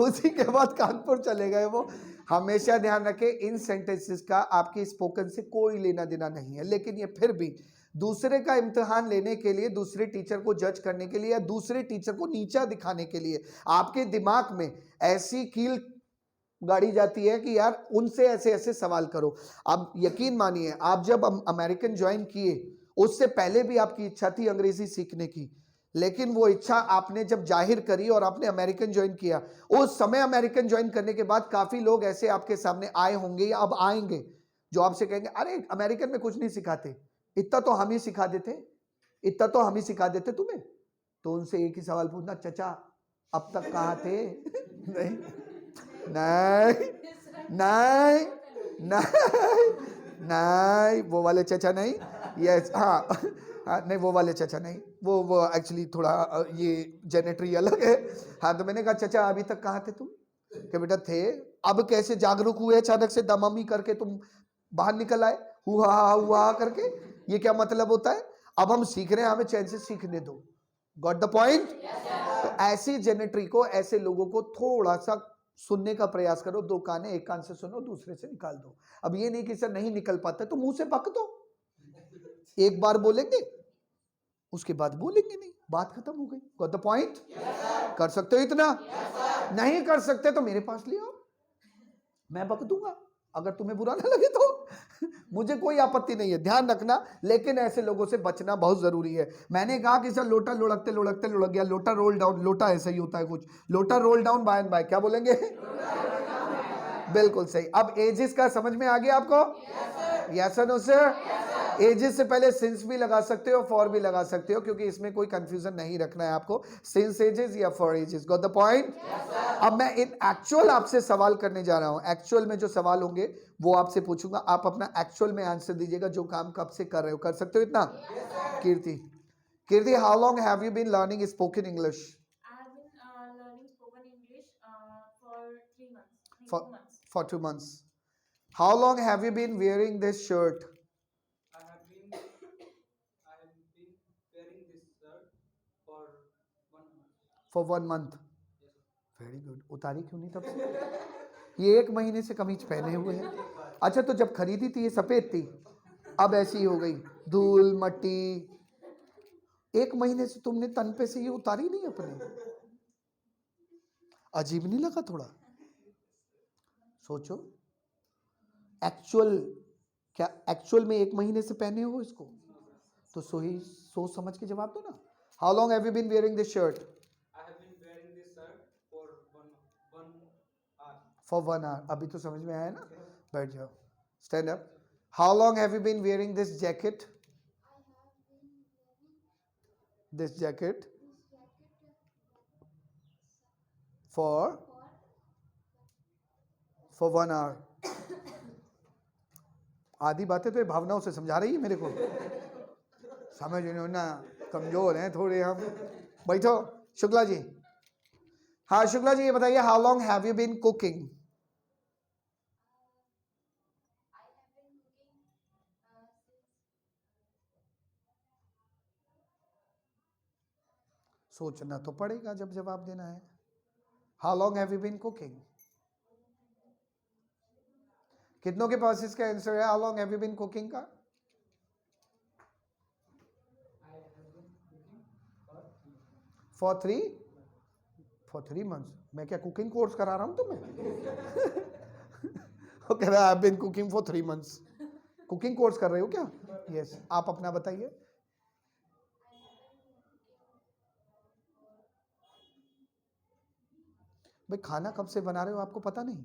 उसी के बाद कानपुर चले गए वो. हमेशा ध्यान रखें इन सेंटेंसेस का आपकी स्पोकन से कोई लेना देना नहीं है, लेकिन ये फिर भी दूसरे का इम्तिहान लेने के लिए, दूसरे टीचर को जज करने के लिए या दूसरे टीचर को नीचा दिखाने के लिए आपके दिमाग में ऐसी कील गाड़ी जाती है कि यार उनसे ऐसे ऐसे सवाल करो. अब यकीन मानिए आप जब अमेरिकन ज्वाइन किए उससे पहले भी आपकी इच्छा थी अंग्रेजी सीखने की, लेकिन वो इच्छा आपने जब जाहिर करी और आपने अमेरिकन ज्वाइन किया, उस समय अमेरिकन ज्वाइन करने के बाद काफी लोग ऐसे आपके सामने आए होंगे या अब आएंगे जो आपसे कहेंगे अरे अमेरिकन में कुछ नहीं सिखाते, इतना तो हम ही सिखा देते, इतना तो हम ही सिखा देते तुम्हें. तो उनसे एक ही सवाल पूछना, चचा अब तक कहाँ थे? नहीं नहीं नहीं नहीं नहीं वो वाले चचा नहीं. यस हाँ नहीं वो वाले चचा नहीं, वो एक्चुअली थोड़ा ये जेनेटरी अलग है. हाँ तो मैंने कहा चचा अभी तक कहाँ थे तुम? कि बेटा थे. अब कैसे जागरूक हुए अचानक से दममी करके तुम बाहर निकल आए हुआ करके? ये क्या मतलब होता है? अब हम सीख रहे हैं, हमें चैन से सीखने दो. Got the point? तो ऐसी जेनेटरी को, ऐसे लोगों को थोड़ा सा सुनने का प्रयास करो. दो कान है, एक कान से सुनो दूसरे से निकाल दो. अब ये नहीं कि सर नहीं निकल पाता तो मुंह से बक दो. एक बार बोलेंगे उसके बाद बोलेंगे नहीं, बात खत्म हो गई. Got the point? कर सकते हो इतना? नहीं कर सकते तो मेरे पास ले आओ, मैं बक दूंगा. अगर तुम्हें बुरा ना लगे तो मुझे कोई आपत्ति नहीं है. ध्यान रखना, लेकिन ऐसे लोगों से बचना बहुत जरूरी है. मैंने कहा कि सर लोटा लुढ़कते लुढ़कते लुढ़क गया, लोटा रोल डाउन. लोटा ऐसा ही होता है कुछ, लोटा roll down by and by. क्या बोलेंगे? बिल्कुल सही. अब एजेस का समझ में आ गया आपको? यस और नो सर? एजेस से पहले सिंस भी लगा सकते हो, फॉर भी लगा सकते हो, क्योंकि इसमें कोई कंफ्यूजन नहीं रखना है आपको. सिंस एजेस या for ages. Got the point? अब मैं इन एक्चुअल आपसे सवाल करने जा रहा हूं. एक्चुअल में जो सवाल होंगे वो आपसे पूछूंगा, आप अपना एक्चुअल में आंसर दीजिएगा जो काम कब से कर रहे हो. कर सकते हो इतना? Kirti, Kirti how long have you been learning spoken English? I have been learning spoken English for 3 months. For 2 months. for 2 months. How long have you been wearing this shirt? I have been wearing this shirt for 1 month. For 1 month. Yes, sir. Very good. उतारी क्यों नहीं तब से? ये 1 महीने से कमीज पहने हुए हैं. अच्छा तो जब खरीदी थी ये सफेद थी, अब ऐसी हो गई धूल मट्टी. 1 महीने से तुमने तन पे से ये उतारी नहीं अपने? अजीब नहीं लगा थोड़ा? सोचो एक्चुअल, क्या एक्चुअल में 1 महीने से पहने हो इसको? तो सोच समझ के जवाब दो ना. How long have you been wearing this shirt? I have been wearing this shirt for one hour. For 1 hour. अभी तो समझ में आया ना? बैठ जाओ. Stand up. How long have you been wearing this jacket? This jacket for 1 hour. आधी बातें तो ये भावनाओं से समझा रही है मेरे को. समझ नहीं ना, कमजोर हैं थोड़े हम. बैठो शुक्ला जी. हाँ शुक्ला जी ये बताइए, how long have you been cooking? सोचना तो पड़ेगा जब जवाब देना है. How long have you been cooking? कितनों के पास इसका आंसर है how long have you been cooking का? For 3 months. मैं क्या कुकिंग कोर्स करा रहा हूँ तुम्हें? वो कह रहा है I've been cooking for 3 months. Cooking course कर रहे हो क्या? यस, आप अपना बताइए. भाई खाना कब से बना रहे हो आपको पता नहीं?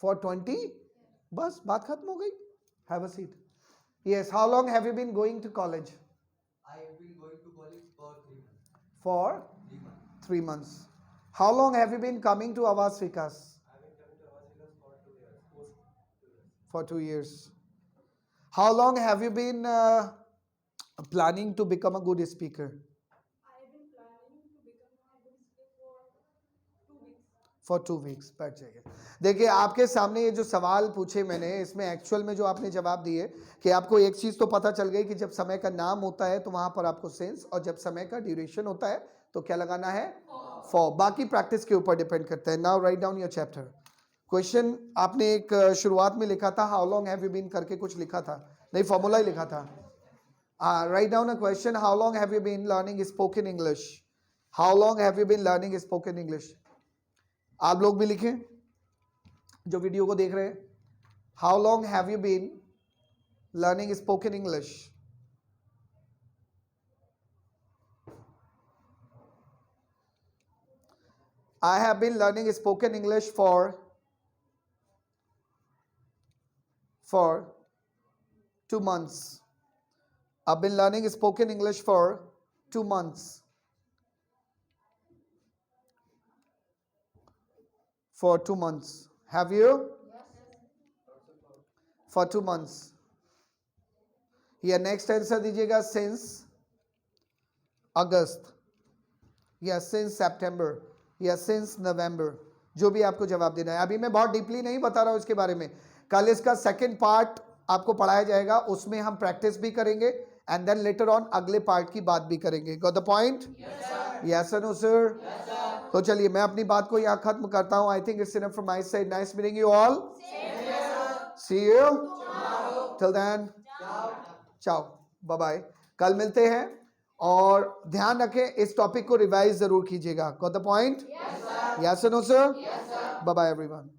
For 20? बस बात खत्म हो गई. Have a seat. Yes, how long have you been going to college? I have been going to college for 3 months. For 3 months. 3 months. How long have you been coming to Awas Vikas? I have been coming to Avas for 2 years. Post 2 years. For 2 years. How long have you been planning to become a good speaker? I have been planning to become a good speaker for 2 weeks. For 2 weeks. बैठ जाइए. देखिए आपके सामने ये जो सवाल पूछे मैंने, इसमें एक्चुअल में जो आपने जवाब दिए कि आपको एक चीज तो पता चल गई कि जब समय का नाम होता है तो वहां पर आपको सेंस, और जब समय का ड्यूरेशन होता है तो क्या लगाना है? फॉर. बाकी प्रैक्टिस के ऊपर डिपेंड करता है. Now write down your chapter. Question आपने एक शुरुआत में लिखा था, how long have you been करके कुछ लिखा था, नहीं फॉर्मूला ही लिखा था. Write down a question, how long have you been learning spoken English? How long have you been learning spoken English? आप लोग भी लिखें जो वीडियो को देख रहे हैं. How long have you been learning spoken English? I have been learning spoken English for 2 months. I've been learning spoken English for 2 months. For 2 months. Have you? For 2 months. या नेक्स्ट आंसर दीजिएगा since अगस्त, या since सितंबर, या since नवंबर, जो भी आपको जवाब देना है. अभी मैं बहुत डीपली नहीं बता रहा हूं इसके बारे में. कल इसका सेकंड पार्ट आपको पढ़ाया जाएगा, उसमें हम प्रैक्टिस भी करेंगे एंड देन लेटर ऑन अगले पार्ट की बात भी करेंगे. Got the point? Yes no sir? तो चलिए मैं अपनी बात को यहाँ खत्म करता हूँ. I think it's enough from my side. Nice meeting you all. See you till then. Ciao, bye bye. कल मिलते हैं और ध्यान रखें इस टॉपिक को रिवाइज जरूर कीजिएगा. Got the point? Yes no sir? Bye bye everyone.